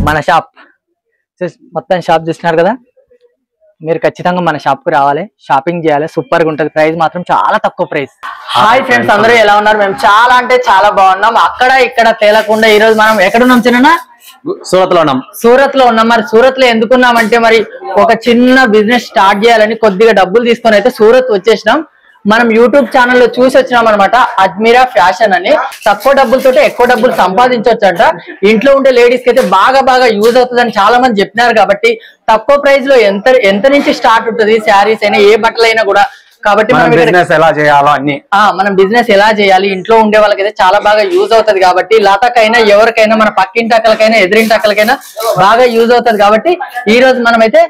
మన షాప్ మొత్తం షాప్ చూస్తున్నారు కదా, మీరు ఖచ్చితంగా మన షాప్ కు రావాలి, షాపింగ్ చేయాలి. సూపర్ గా ఉంటది. ప్రైస్ మాత్రం చాలా తక్కువ ప్రైస్. హాయ్ ఫ్రెండ్స్, అందరూ ఎలా ఉన్నారు? మేము చాలా అంటే చాలా బాగున్నాం. అక్కడ ఇక్కడ తేలకుండా ఈ రోజు మనం ఎక్కడున్నాం చిన్న? సూరత్ లో ఉన్నాం. మరి సూరత్ లో ఎందుకున్నామంటే మరి ఒక చిన్న బిజినెస్ స్టార్ట్ చేయాలని కొద్దిగా డబ్బులు తీసుకొని అయితే సూరత్ వచ్చేసినాం. మనం యూట్యూబ్ ఛానల్లో చూసి వచ్చినాం అనమాట. అజ్మీరా ఫ్యాషన్ అని. తక్కువ డబ్బులతో ఎక్కువ డబ్బులు సంపాదించవచ్చు అంట. ఇంట్లో ఉండే లేడీస్ కి అయితే బాగా యూజ్ అవుతుందని చాలా మంది చెప్పినారు. కాబట్టి తక్కువ ప్రైస్ లో ఎంత నుంచి స్టార్ట్ ఉంటుంది, శారీస్ అయినా ఏ బట్టలైనా కూడా. కాబట్టి మనం బిజినెస్ ఎలా చేయాలో అన్ని మనం బిజినెస్ ఎలా చేయాలి, ఇంట్లో ఉండే వాళ్ళకైతే చాలా బాగా యూజ్ అవుతుంది. కాబట్టి లతకైనా ఎవరికైనా, మన పక్కింటి అక్కలకైనా ఎదురింటి అక్కలకైనా బాగా యూజ్ అవుతుంది. కాబట్టి ఈ రోజు మనమైతే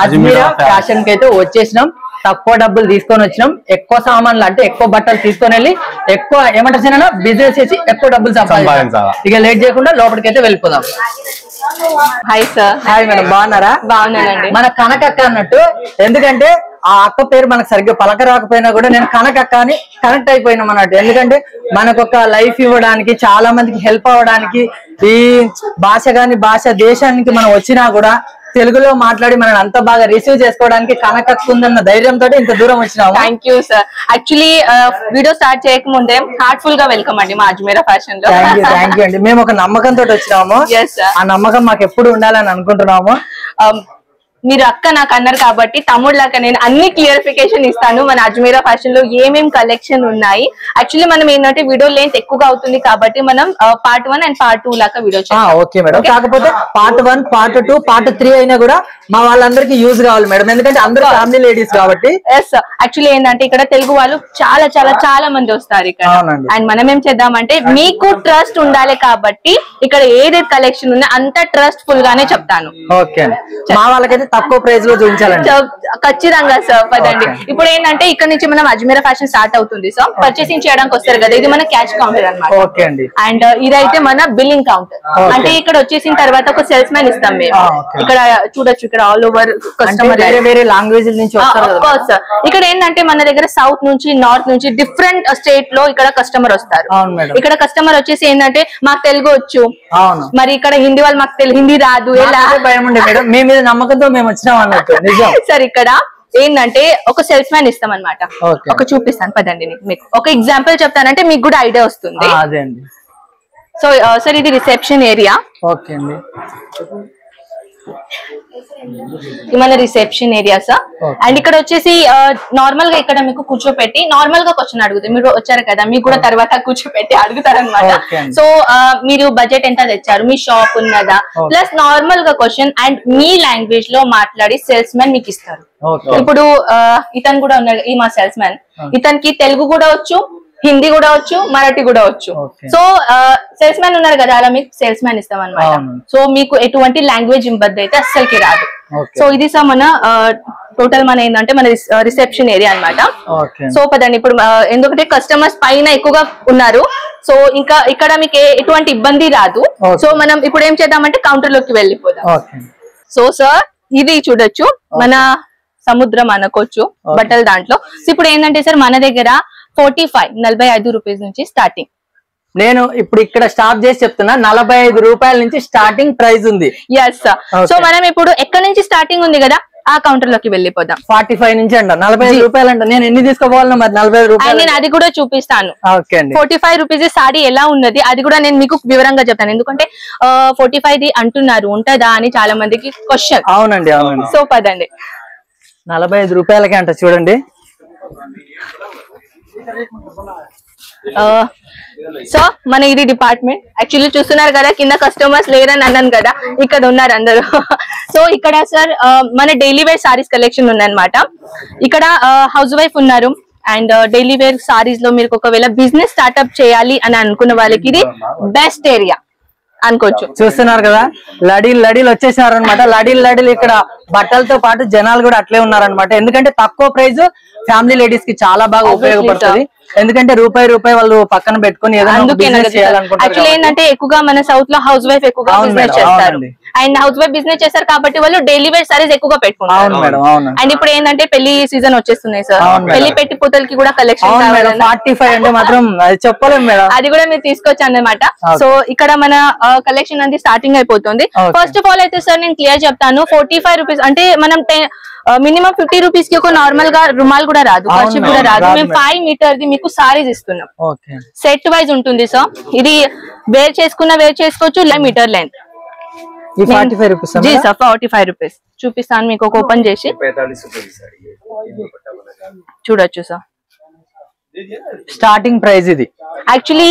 అజ్మీరా ఫ్యాషన్ కి అయితే వచ్చేసినాం. తక్కువ డబ్బులు తీసుకొని వచ్చినాం. ఎక్కువ సామాన్లు అంటే ఎక్కువ బట్టలు తీసుకొని వెళ్ళి ఎక్కువ ఏమంటారు బిజినెస్ చేసి ఎక్కువ డబ్బులు సంపాదించాలి. ఇక లేట్ చేయకుండా లోపలికైతే వెళ్ళిపోదాం. Hi sir. హాయ్ మేడం, బాగున్నారా? బాగున్నానండి. మన కనకక్క అన్నట్టు, ఎందుకంటే ఆ అక్క పేరు మనకు సరిగ్గా పలక రాకపోయినా కూడా నేను కనకక్క అని కనెక్ట్ అయిపోయినాం అన్నట్టు. ఎందుకంటే మనకు ఒక లైఫ్ ఇవ్వడానికి, చాలా మందికి హెల్ప్ అవ్వడానికి, ఈ భాష గాని భాష దేశానికి మనం వచ్చినా కూడా తెలుగులో మాట్లాడి మనం అంత బాగా రిసీవ్ చేసుకోవడానికి కనకక్క ఉందన్న ధైర్యంతో ఇంత దూరం వచ్చినాము. Thank you sir. Actually video start చేయకముందే హార్ట్ఫుల్ గా వెల్కమ్ అండి మా అజ్మీరా ఫ్యాషన్ లో. థ్యాంక్ యూ అండి. మేము ఒక నమ్మకంతో వచ్చినాము. ఆ నమ్మకం మాకు ఎప్పుడు ఉండాలని అనుకుంటున్నాము. మీరు అక్క నాకు అన్నారు కాబట్టి తమ్ముడులాగా నేను అన్ని క్లియరిఫికేషన్ ఇస్తాను. మన అజ్మీరా ఫ్యాషన్ లో ఏమేమి కలెక్షన్ ఉన్నాయి. యాక్చువల్లీ మనం ఏంటంటే వీడియో లెంత్ ఎక్కువగా అవుతుంది కాబట్టి మనం పార్ట్ 1 అండ్ పార్ట్ 2 లాగా వీడియో చేస్తాం. Okay madam. కాకపోతే పార్ట్ 1, పార్ట్ 2, పార్ట్ 3 అయినా కూడా మా వాళ్ళందరికీ యూజ్ కావాలి మేడం. ఎందుకంటే అందరూ ఫ్యామిలీ లేడీస్ కాబట్టి. ఎస్, యాక్చువల్లీ ఏంటంటే ఇక్కడ తెలుగు వాళ్ళు చాలా మంది వస్తారు ఇక్కడ. అండ్ మనం ఏం చేద్దామంటే మీకు ట్రస్ట్ ఉండాలి కాబట్టి ఇక్కడ ఏదైతే కలెక్షన్ ఉందో అంత ట్రస్ట్ ఫుల్ గానే చెప్తాను. ఓకే, మా వాళ్ళకైతే తక్కువ ప్రైస్ లో చూపించాలండి. ఖచ్చితంగా సార్. పదండి. ఇప్పుడు ఏంటంటే ఇక్కడ నుంచి మనం అజ్మీరా ఫ్యాషన్ స్టార్ట్ అవుతుంది సార్. పర్చేసింగ్ చేయడానికి వస్తారు కదా, ఇది మన క్యాష్ కౌంటర్ అన్నమాట. ఓకే అండి. అండ్ ఇదైతే మన బిల్లింగ్ కౌంటర్. అంటే ఇక్కడ వచ్చేసిన తర్వాత ఒక సేల్స్ మ్యాన్ ఇస్తాం మేము. ఇక్కడ చూడొచ్చు, ఇక్కడ ఆల్ ఓవర్ కస్టమర్ వేరే లాంగ్వేజ్ నుంచి వస్తారు. ఇక్కడ ఏంటంటే మన దగ్గర సౌత్ నుంచి, నార్త్ నుంచి, డిఫరెంట్ స్టేట్ లో ఇక్కడ కస్టమర్ వస్తారు. ఇక్కడ కస్టమర్ వచ్చేసి ఏంటంటే మాకు తెలుగు వచ్చు, మరి ఇక్కడ హిందీ వాళ్ళు మాకు హిందీ రాదు, ఎలా భయం ఉండే మేడం. మీ మీద నమ్మకంతో మేము వచ్చినాం అన్నట్టు. సార్ ఇక్కడ ఏంటంటే ఒక సేల్స్ మ్యాన్ ఇస్తాం అనమాట. ఒక చూపిస్తాను పదండి. మీకు ఒక ఎగ్జాంపుల్ చెప్తానంటే మీకు కూడా ఐడియా వస్తుంది. సో సార్ ఇది రిసెప్షన్ ఏరియా. ఓకే అండి. మన రిసెప్షన్ ఏరియా సార్. అండ్ ఇక్కడ వచ్చేసి నార్మల్ గా ఇక్కడ మీకు కూర్చోపెట్టి నార్మల్ గా క్వశ్చన్ అడుగుతుంది. మీరు వచ్చారు కదా, మీకు కూడా తర్వాత కూర్చోపెట్టి అడుగుతారు అనమాట. సో మీరు బడ్జెట్ ఎంత తెచ్చారు, మీ షాప్ ఉన్నదా, ప్లస్ నార్మల్ గా క్వశ్చన్ అండ్ మీ లాంగ్వేజ్ లో మాట్లాడి సేల్స్ మ్యాన్ మీకు ఇస్తారు. ఇప్పుడు ఇతను కూడా ఉన్నాడు, ఈ మా సేల్స్ మ్యాన్. ఇతనికి తెలుగు కూడా వచ్చు, హిందీ కూడా వచ్చు, మరాఠీ కూడా వచ్చు. సో సేల్స్ మ్యాన్ ఉన్నారు కదా, అలా మీకు సేల్స్ మ్యాన్ ఇస్తాం అనమాట. సో మీకు ఎటువంటి లాంగ్వేజ్ ఇబ్బంది అయితే అస్సలకి రాదు. సో ఇది సార్ మన టోటల్ మన ఏంటంటే మన రిసెప్షన్ ఏరియా అనమాట. సో పదండి. ఇప్పుడు ఎందుకంటే కస్టమర్స్ పైన ఎక్కువగా ఉన్నారు, సో ఇంకా ఇక్కడ మీకు ఎటువంటి ఇబ్బంది రాదు. సో మనం ఇప్పుడు ఏం చేద్దామంటే కౌంటర్ లోకి వెళ్ళిపోదాం. సో సార్ ఇది చూడొచ్చు, మన సముద్రం అనుకోవచ్చు బట్టల దాంట్లో. సో ఇప్పుడు ఏంటంటే సార్ మన దగ్గర 45 రూపీస్ నుంచి స్టార్టింగ్. నేను ఇప్పుడు ఇక్కడ స్టాప్ చేసి చెప్తున్నా, 45 రూపాయల నుంచి స్టార్టింగ్ ప్రైస్ ఉంది. Yes sir. సో మనం ఇప్పుడు ఎక్కడ నుంచి స్టార్టింగ్ ఉంది కదా, ఆ కౌంటర్ లోకి వెళ్ళిపోదాం. 45 నుంచి అంట, 45 రూపాయలు అంట. నేను ఎన్ని తీసుకోవాలన్నా మరి 45 రూపాయలు. నేను అది కూడా చూపిస్తాను. 45 రూపీస్ సారీ ఎలా ఉన్నది అది కూడా నేను మీకు వివరంగా చెప్తాను. ఎందుకంటే 45 అంటున్నారు, ఉంటదా అని చాలా మందికి క్వశ్చన్. అవునండి, అవునండి. సో పదండి. 45 రూపాయలకి అంట. చూడండి. సో మన ఇది డిపార్ట్మెంట్. యాక్చువల్లీ చూస్తున్నారు కదా, కింద కస్టమర్స్ లేరని అన్నాను కదా, ఇక్కడ ఉన్నారు అందరూ. సో ఇక్కడ సార్ మన డైలీ వేర్ సారీస్ కలెక్షన్ ఉందన్నమాట. ఇక్కడ హౌస్ వైఫ్ ఉన్నారు. అండ్ డైలీ వేర్ సారీస్ లో మీరు ఒకవేళ బిజినెస్ స్టార్ట్అప్ చేయాలి అని అనుకున్న వాళ్ళకి ఇది బెస్ట్ ఏరియా అనుకోవచ్చు. చూస్తున్నారు కదా, లడీలు వచ్చేసినారు అనమాట. లడీలు ఇక్కడ బట్టలతో పాటు జనాలు కూడా అట్లే ఉన్నారనమాట. ఎందుకంటే తక్కువ ప్రైస్ ఫ్యామిలీ లేడీస్ కి చాలా బాగా ఉపయోగపడుతుంది. ఎందుకంటే రూపాయి వాళ్ళు పక్కన పెట్టుకుని ఏదైనా బిజినెస్ చేయాలనుకుంటారు. యాక్చువల్లీ ఏంటంటే ఎక్కువగా మన సౌత్ లో హౌస్ వైఫ్ ఎక్కువగా బిజినెస్ చేస్తారు. అండ్ హౌస్ వైఫ్ బిజినెస్ చేస్తారు కాబట్టి వాళ్ళు డైలీ వేర్ సారీస్ ఎక్కువగా పెట్టుకుంటారు. అండ్ ఇప్పుడు ఏంటంటే పెళ్లి సీజన్ వచ్చేస్తున్నాయి సార్. పెళ్లి పెట్టి పూతలకి కూడా కలెక్షన్ 45 అంటే మాత్రం చెప్పలేం మేడం. అది కూడా మీరు తీసుకొచ్చి అన్నమాట. సో ఇక్కడ మన కలెక్షన్ అనేది స్టార్టింగ్ అయిపోతుంది. ఫస్ట్ ఆఫ్ ఆల్ అయితే సార్ నేను క్లియర్ చెప్తాను, 45 రూపీస్ అంటే మనం మినిమం 50 రూపీస్ కి ఒక నార్మల్ గా రుమాల్ కూడా రాదు, ఖర్చు కూడా రాదు. మేము 5 మీటర్ ది మీకు సారీస్ ఇస్తున్నాం. సెట్ వైజ్ ఉంటుంది సార్. ఇది వేర్ చేసుకోవచ్చు మీటర్ లెంత్. 45 రూపీస్ జీ సార్ 45 రూపీస్ చూపిస్తాను మీకు. ఒక ఓపెన్ చేసి చూడొచ్చు సార్. స్టార్టింగ్ ప్రైస్ ఇది. యాక్చువల్లీ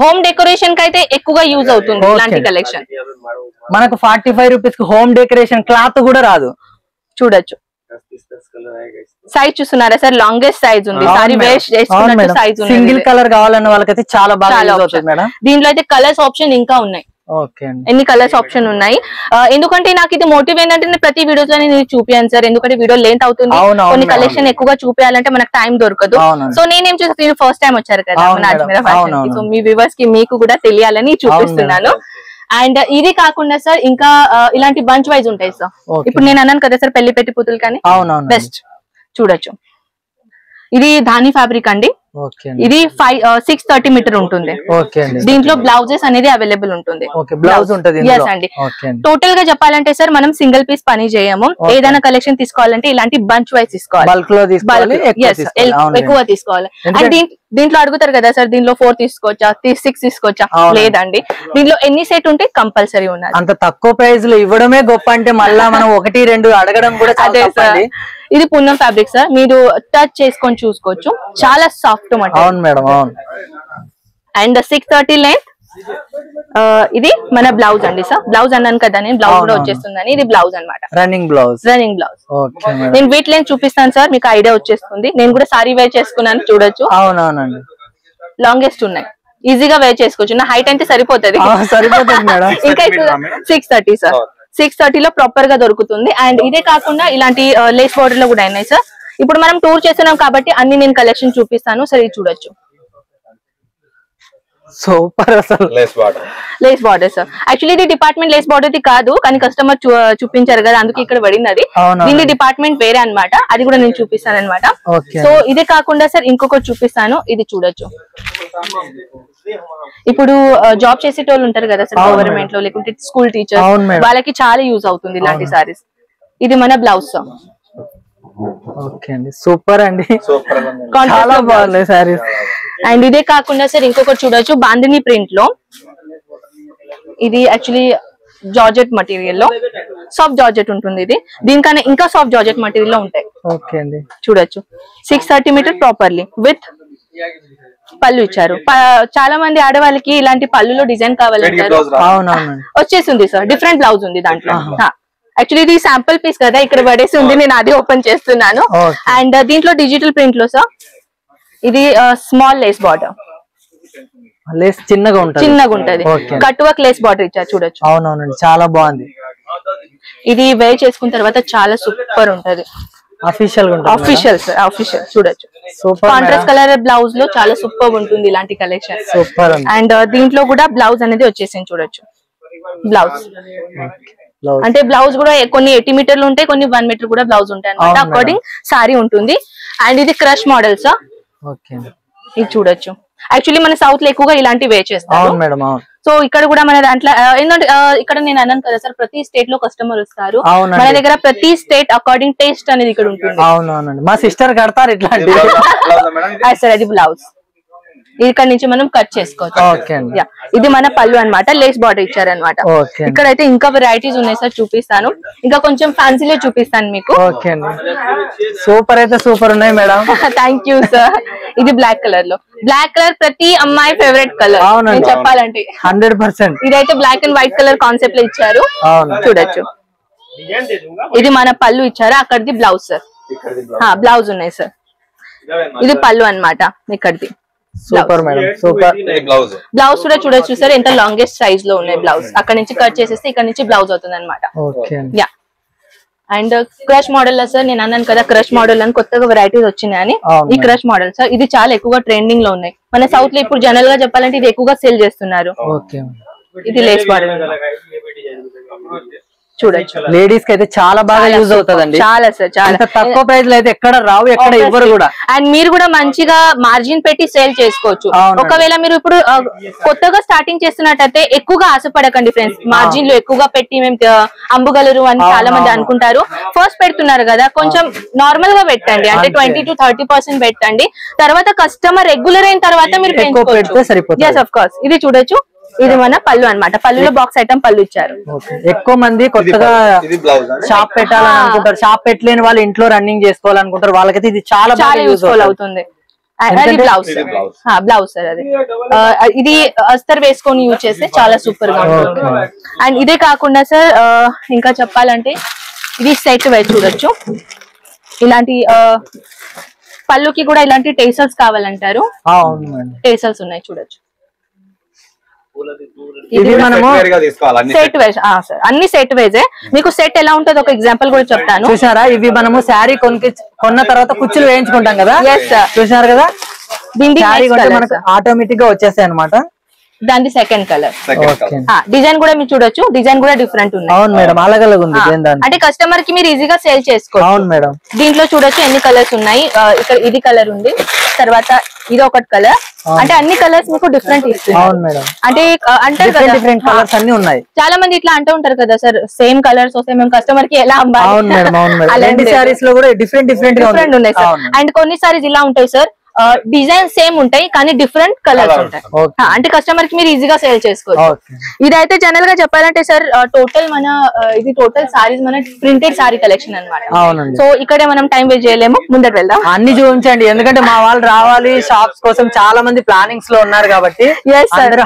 హోమ్ డెకరేషన్ కి అయితే ఎక్కువగా యూజ్ అవుతుంది ఇలాంటి కలెక్షన్. మనకు 45 రూపీస్ కి హోమ్ డెకరేషన్ క్లాత్ కూడా రాదు. చూడొచ్చు సైజ్ చూస్తున్నారా సార్, లాంగెస్ట్ సైజ్ ఉంది. సారీ వేస్ట్ చేసుకున్నట్టు సైజ్ ఉంది. సింగిల్ కలర్ కావాలన్న వాళ్ళకైతే చాలా బాగా యూజ్ అవుతుంది మేడం. దీంట్లో అయితే కలర్స్ ఆప్షన్ ఇంకా ఉన్నాయి. ఎన్ని కలర్స్ ఆప్షన్ ఉన్నాయి. ఎందుకంటే నాకు ఇది మోటివ్ ఏంటంటే నేను ప్రతి వీడియోస్ లో నేను చూపియాను సార్. ఎందుకంటే వీడియో లెంత్ అవుతుంది, కొన్ని కలెక్షన్ ఎక్కువగా చూపించాలంటే మనకు టైం దొరకదు. సో నేనేం చేసి ఫస్ట్ టైం వచ్చారు కదా అజ్మీరా ఫ్యాషన్ కి, సో మీ వ్యూవర్స్ కి మీకు కూడా తెలియాలని చూపిస్తున్నాను. అండ్ ఇది కాకుండా సార్ ఇంకా ఇలాంటి బంచ్ వైజ్ ఉంటాయి సార్. ఇప్పుడు నేను అన్నాను కదా సార్ పెళ్లి పెట్టి పుతులు కానీ బెస్ట్. చూడొచ్చు ఇది ధాని ఫ్యాబ్రిక్ అండి. ఇది 630 మీటర్ ఉంటుంది. దీంట్లో బ్లౌజెస్ అనేది అవైలబుల్ ఉంటుంది. ఎస్ అండి. టోటల్ గా చెప్పాలంటే సార్ మనం సింగిల్ పీస్ పని చేయము. ఏదైనా కలెక్షన్ తీసుకోవాలంటే ఇలాంటి బంచ్ వైజ్ తీసుకోవాలి, ఎక్కువ తీసుకోవాలి. అండ్ దీంట్లో అడుగుతారు కదా సార్ దీంట్లో 4 తీసుకోవచ్చా, 6 తీసుకోవచ్చా? లేదండి, దీంట్లో ఎన్ని సెట్ ఉంటే కంపల్సరీ ఉన్నది. అంత తక్కువ ప్రైస్ లో ఇవ్వడమే గొప్ప అంటే మళ్ళా మనం 1-2 అడగడం కూడా అదే సార్. ఇది పున్నం ఫ్యాబ్రిక్ సార్, మీరు టచ్ చేసుకొని చూసుకోవచ్చు, చాలా సాఫ్ట్ మెటీరియల్. And 630 length. ఇది మన బ్లౌజ్ అండి సార్. బ్లౌజ్ అన్నాను కదా నేను, బ్లౌజ్ కూడా వచ్చేస్తుందని. ఇది బ్లౌజ్ అన్నమాట, రన్నింగ్ బ్లౌజ్. నేను వీట్ లెంత్ చూపిస్తాను సార్, మీకు ఐడియా వచ్చేస్తుంది. నేను కూడా సారీ వేర్ చేసుకున్నాను, చూడొచ్చు. అవునవునండి, లాంగెస్ట్ ఉన్నాయి, ఈజీగా వేర్ చేసుకోవచ్చు. నా హైట్ అయితే సరిపోతుంది. ఇంకా 630 సార్. 630 లో ప్రాపర్ గా దొరుకుతుంది. అండ్ ఇదే కాకుండా ఇలాంటి లేస్ బార్డర్ లో కూడా ఉన్నాయి సార్. ఇప్పుడు మనం టూర్ చేస్తున్నాం కాబట్టి అన్ని నేను కలెక్షన్ చూపిస్తాను. సరే ఇది చూడొచ్చు, సూపర్ అసలు. Lace border sir. యాక్చువల్లీ ఇది డిపార్ట్మెంట్ లేస్ బార్డర్ కాదు, కానీ కస్టమర్ చూపించారు కదా అందుకే ఇక్కడ పడింది. అది దీని డిపార్ట్మెంట్ వేరే అన్నమాట, అది కూడా నేను చూపిస్తాను అనమాట. సో ఇదే కాకుండా సార్ ఇంకొకటి చూపిస్తాను, ఇది చూడొచ్చు. ఇప్పుడు జాబ్ చేసేటోళ్ళు ఉంటారు కదా సార్ గవర్నమెంట్ లో, లేకుంటే స్కూల్ టీచర్స్, వాళ్ళకి చాలా యూజ్ అవుతుంది ఇలాంటి సారీస్. ఇది మన బ్లౌజ్ సార్. సూపర్ అండి, చాలా బాగున్నాయి సారీస్. అండ్ ఇదే కాకుండా సార్ ఇంకొకటి చూడొచ్చు, బాందిని ప్రింట్ లో. ఇది యాక్చువల్లీ జార్జెట్ మెటీరియల్ లో, సాఫ్ట్ జార్జెట్ ఉంటుంది. ఇది దీనికన్నా ఇంకా సాఫ్ట్ జార్జెట్ మెటీరియల్ లో ఉంటాయి. చూడొచ్చు 630 మీటర్ ప్రాపర్లీ విత్ పళ్ళు ఇచ్చారు. చాలా మంది ఆడవాళ్ళకి ఇలాంటి పళ్ళులో డిజైన్ కావాలంటారు, వచ్చేసింది సార్. డిఫరెంట్ బ్లౌజ్ ఉంది దాంట్లో. యాక్చువల్లీ ఇది శాంపుల్ పీస్ కదా, ఇక్కడ పడేసి ఉంది, నేను అది ఓపెన్ చేస్తున్నాను. అండ్ దీంట్లో డిజిటల్ ప్రింట్ లో సార్ ఇది స్మాల్ లేస్ బార్డర్, లేస్ చిన్నగా ఉంటది, కట్ వర్క్ లేస్ బార్డర్ ఇచ్చారు. చూడొచ్చు, అవునవునండి, చాలా బాగుంది. ఇది వేర్ చేసుకున్న తర్వాత చాలా సూపర్ ఉంటది. ఆఫీషియల్ చూడొచ్చు, కాంట్రాస్ట్ కలర్ బ్లౌజ్ లో చాలా సూపర్ ఉంటుంది ఇలాంటి కలెక్షన్. సూపర్. అండ్ దీంట్లో కూడా బ్లౌజ్ అనేది వచ్చేసింది. చూడొచ్చు బ్లౌజ్ అంటే బ్లౌజ్ కూడా కొన్ని 80 మీటర్లు ఉంటాయి, కొన్ని 1 మీటర్ కూడా బ్లౌజ్ ఉంటాయి అనమాట. అకార్డింగ్ సారీ ఉంటుంది. అండ్ ఇది క్రష్ మోడల్ సార్. ఇది చూడొచ్చు. యాక్చువల్లీ మన సౌత్ లో ఎక్కువగా ఇలాంటి వే చేస్తారు. సో ఇక్కడ కూడా మన దాంట్లో ఏంటంటే ఇక్కడ నేను అన్నాను కదా సార్, ప్రతి స్టేట్ లో కస్టమర్ వస్తారు. మన దగ్గర ప్రతి స్టేట్ అకార్డింగ్ టేస్ట్ అనేది ఇక్కడ ఉంటుంది. మా సిస్టర్ కడతారు ఇట్లాంటి. సార్ అది బ్లౌజ్, ఇక్కడ నుంచి మనం కట్ చేసుకోవచ్చు. ఇది మన పళ్ళు అన్నమాట, లేస్ బార్డర్ ఇచ్చారనమాట. ఇక్కడైతే ఇంకా వెరైటీస్ ఉన్నాయి సార్, చూపిస్తాను. ఇంకా కొంచెం ఫ్యాన్సీలో చూపిస్తాను మీకు. సూపర్ అయితే సూపర్ ఉన్నాయి మేడం. Thank you sir. ఇది బ్లాక్ కలర్ లో, బ్లాక్ కలర్ ప్రతి అమ్మాయి ఫేవరెట్ కలర్ చెప్పాలంటే 100%. ఇదైతే black and white colour concept లో ఇచ్చారు. చూడొచ్చు, ఇది మన పళ్ళు ఇచ్చారు, అక్కడిది బ్లౌజ్ సార్. బ్లౌజ్ ఉన్నాయి సార్, ఇది పళ్ళు అన్నమాట ఇక్కడిది. Super madam, super. బ్లౌజ్ కూడా చూడొచ్చు సార్, ఎంత లాంగెస్ట్ సైజ్ లో ఉన్నాయి బ్లౌజ్. అక్కడ నుంచి కట్ చేసేస్తే ఇక్కడ నుంచి బ్లౌజ్ అవుతుంది అనమాట. అండ్ క్రష్ మోడల్ లో సార్ నేను అన్నాను కదా క్రష్ మోడల్ అని కొత్తగా వెరైటీస్ వచ్చినాయని. ఈ క్రష్ మోడల్ సార్ ఇది చాలా ఎక్కువగా ట్రెండింగ్ లో ఉన్నాయి మన సౌత్ లో. ఇప్పుడు జనరల్ గా చెప్పాలంటే ఇది ఎక్కువగా సేల్ చేస్తున్నారు. ఇది లేస్ మోడల్ చూడొచ్చు. లేడీస్ కి అయితే చాలా బాగా యూజ్ అవుతుందండి. చాలా సార్ చాలా తక్కువ ప్రైస్ లో అయితే ఎక్కడ రావు, ఎక్కడ ఇవ్వరు కూడా. అండ్ మీరు కూడా మంచిగా మార్జిన్ పెట్టి సేల్ చేసుకోవచ్చు. ఒకవేళ మీరు ఇప్పుడు కొత్తగా స్టార్టింగ్ చేస్తున్నట్టయితే ఎక్కువగా ఆశపడకండి ఫ్రెండ్స్. మార్జిన్ లో ఎక్కువగా పెట్టి మేము అమ్ముగలరు అని చాలా మంది అనుకుంటారు. ఫస్ట్ పెడుతున్నారు కదా, కొంచెం నార్మల్ గా పెట్టండి. అంటే 20 to 30% పెట్టండి. తర్వాత కస్టమర్ రెగ్యులర్ అయిన తర్వాత మీరు పెంచుకోవచ్చు. yes of course. ఇది చూడొచ్చు. ఇది మన పళ్ళు అన్నమాట. పళ్ళులో బాక్స్ ఐటమ్ పళ్ళు ఇచ్చారు. ఎక్కువ మంది కొత్తగా షాప్ పెట్టాలని అనుకుంటారు. షాప్ పెట్టలేని వాళ్ళు ఇంట్లో రన్నింగ్ చేసుకోవాలనుకుంటారు. వాళ్ళకైతే ఇది చాలా యూస్ఫుల్ అవుతుంది. బ్లౌజ్ సార్ అది. ఇది అస్తర్ వేసుకొని యూజ్ చేస్తే చాలా సూపర్ గా ఉంటుంది. అండ్ ఇదే కాకుండా సార్ ఇంకా చెప్పాలంటే ఇది సెట్ వేర్ చూడొచ్చు. ఇలాంటి పళ్ళుకి కూడా ఇలాంటి టేసల్స్ కావాలంటారు. టేసల్స్ ఉన్నాయి చూడొచ్చు. ఇది మనము సెట్ వేజ్ సార్, అన్ని సెట్ వేజే. మీకు సెట్ ఎలా ఉంటది ఒక ఎగ్జాంపుల్ కూడా చెప్తాను. చూసారా, ఇవి మనము శారీ కొన్న తర్వాత కుచ్చులు వేయించుకుంటాం కదా. చూసారు కదా, మనకు ఆటోమేటిక్ గా వచ్చేస్తాయి అనమాట. దాని సెకండ్ కలర్ డిజైన్ కూడా మీరు చూడొచ్చు. డిజైన్ కూడా డిఫరెంట్ ఉంది. అవును మేడం, అలగలగా ఉంది. అంటే కస్టమర్ కి మీరు ఈజీగా సేల్ చేసుకోవచ్చు. అవును మేడం. దీంట్లో చూడొచ్చు ఎన్ని కలర్స్ ఉన్నాయి. ఇక్కడ ఇది కలర్ ఉంది, తర్వాత ఇది ఒకటి కలర్. అంటే అన్ని కలర్స్ మీకు డిఫరెంట్ ఇస్తుంది. అవును మేడం. అంటే అంటారు కదా డిఫరెంట్ కలర్స్ అన్ని ఉన్నాయి. చాలా మంది ఇట్లా అంటూ ఉంటారు కదా సార్, సేమ్ కలర్స్ వస్తే మేము కస్టమర్ కి ఎలా అమ్మాలి. అవును మేడం, అవును మేడం. అలాంటి సారీస్ లో కూడా డిఫరెంట్ ఉన్నాయి సార్. అండ్ కొన్ని సారీస్ ఇలా ఉంటాయి సార్, డిజైన్ సేమ్ ఉంటాయి కానీ డిఫరెంట్ కలర్స్ ఉంటాయి. అంటే కస్టమర్ కి మీరు ఈజీగా సేల్ చేసుకోవచ్చు. ఇదైతే జనరల్ గా చెప్పాలంటే సార్ టోటల్ మన ఇది టోటల్ సారీస్ మన ప్రింటెడ్ సారీ కలెక్షన్ అన్నమాట. సో ఇక్కడే మనం టైం వేస్ట్ చేయలేము, ముందట వెళ్దాం. అన్ని చూపించండి, ఎందుకంటే మా వాళ్ళు రావాలి షాప్స్ కోసం. చాలా మంది ప్లానింగ్స్ లో ఉన్నారు కాబట్టి,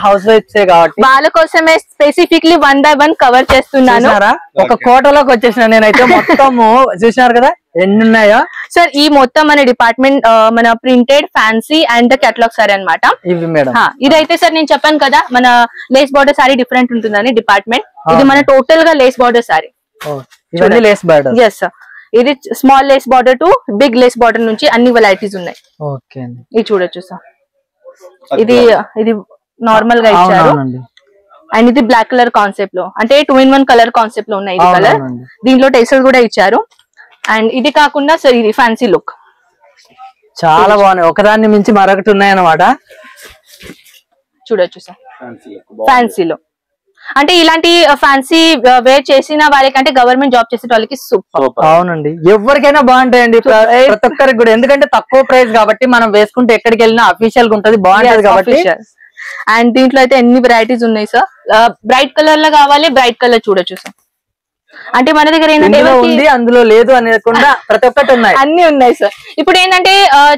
హౌస్ వైఫ్స్ కాబట్టి వాళ్ళ కోసమే స్పెసిఫిక్లీ 1 by 1 కవర్ చేస్తున్నాను. ఒక కోటలోకి వచ్చేసిన నేనైతే మొత్తము చూసినారు కదా ఎన్ని ఉన్నాయో సార్. ఈ మొత్తం మన డిపార్ట్మెంట్ మన printed fancy and catalogue sari అన్నమాట. ఇవి మేడం ఇదైతే సార్ నేను చెప్పాను కదా మన లేస్ బార్డర్ సారీ డిఫరెంట్ ఉంటుందని డిపార్ట్మెంట్. ఇది మన టోటల్ గా లేస్ బార్డర్ సారీ. ఇవన్నీ లేస్ బార్డర్. Yes sir. ఇది small lace border to big lace border నుంచి అన్ని వెరైటీస్ ఉన్నాయి. ఓకే, ఇది చూడొచ్చు సార్. ఇది నార్మల్ గా ఇచ్చారు. అండ్ ఇది బ్లాక్ కలర్ కాన్సెప్ట్ లో, అంటే 2-in-1 కలర్ కాన్సెప్ట్ లో ఉన్నాయి. ఇది కలర్, దీంట్లో టెసల్ కూడా ఇచ్చారు. అండ్ ఇది కాకుండా సార్ ఇది ఫ్యాన్సీ లుక్ చాలా బాగున్నాయి. ఒకదాన్ని మించి మరొకటి ఉన్నాయన్నమాట. చూడొచ్చు సార్ ఫ్యాన్సీలో. అంటే ఇలాంటి ఫ్యాన్సీ వేర్ చేసిన వాళ్ళకి, అంటే గవర్నమెంట్ జాబ్ చేసే వాళ్ళకి సూపర్. అవునండి, ఎవరికైనా బాగుంటాయండి ప్రతి ఒక్కరికి కూడా. ఎందుకంటే తక్కువ ప్రైస్ కాబట్టి మనం వేసుకుంటే ఎక్కడికి వెళ్ళినా అఫీషియల్ గా ఉంటది, బాగుంటది కాబట్టి. అండ్ దీంట్లో అయితే ఎన్ని వెరైటీస్ ఉన్నాయి సార్. బ్రైట్ కలర్ లో కావాలి, బ్రైట్ కలర్ చూడొచ్చు సార్. అంటే మన దగ్గర ఏంటంటే అందులో లేదు అనేకుండా ప్రతి ఒక్కటి ఉన్నాయి, అన్ని ఉన్నాయి సార్. ఇప్పుడు ఏంటంటే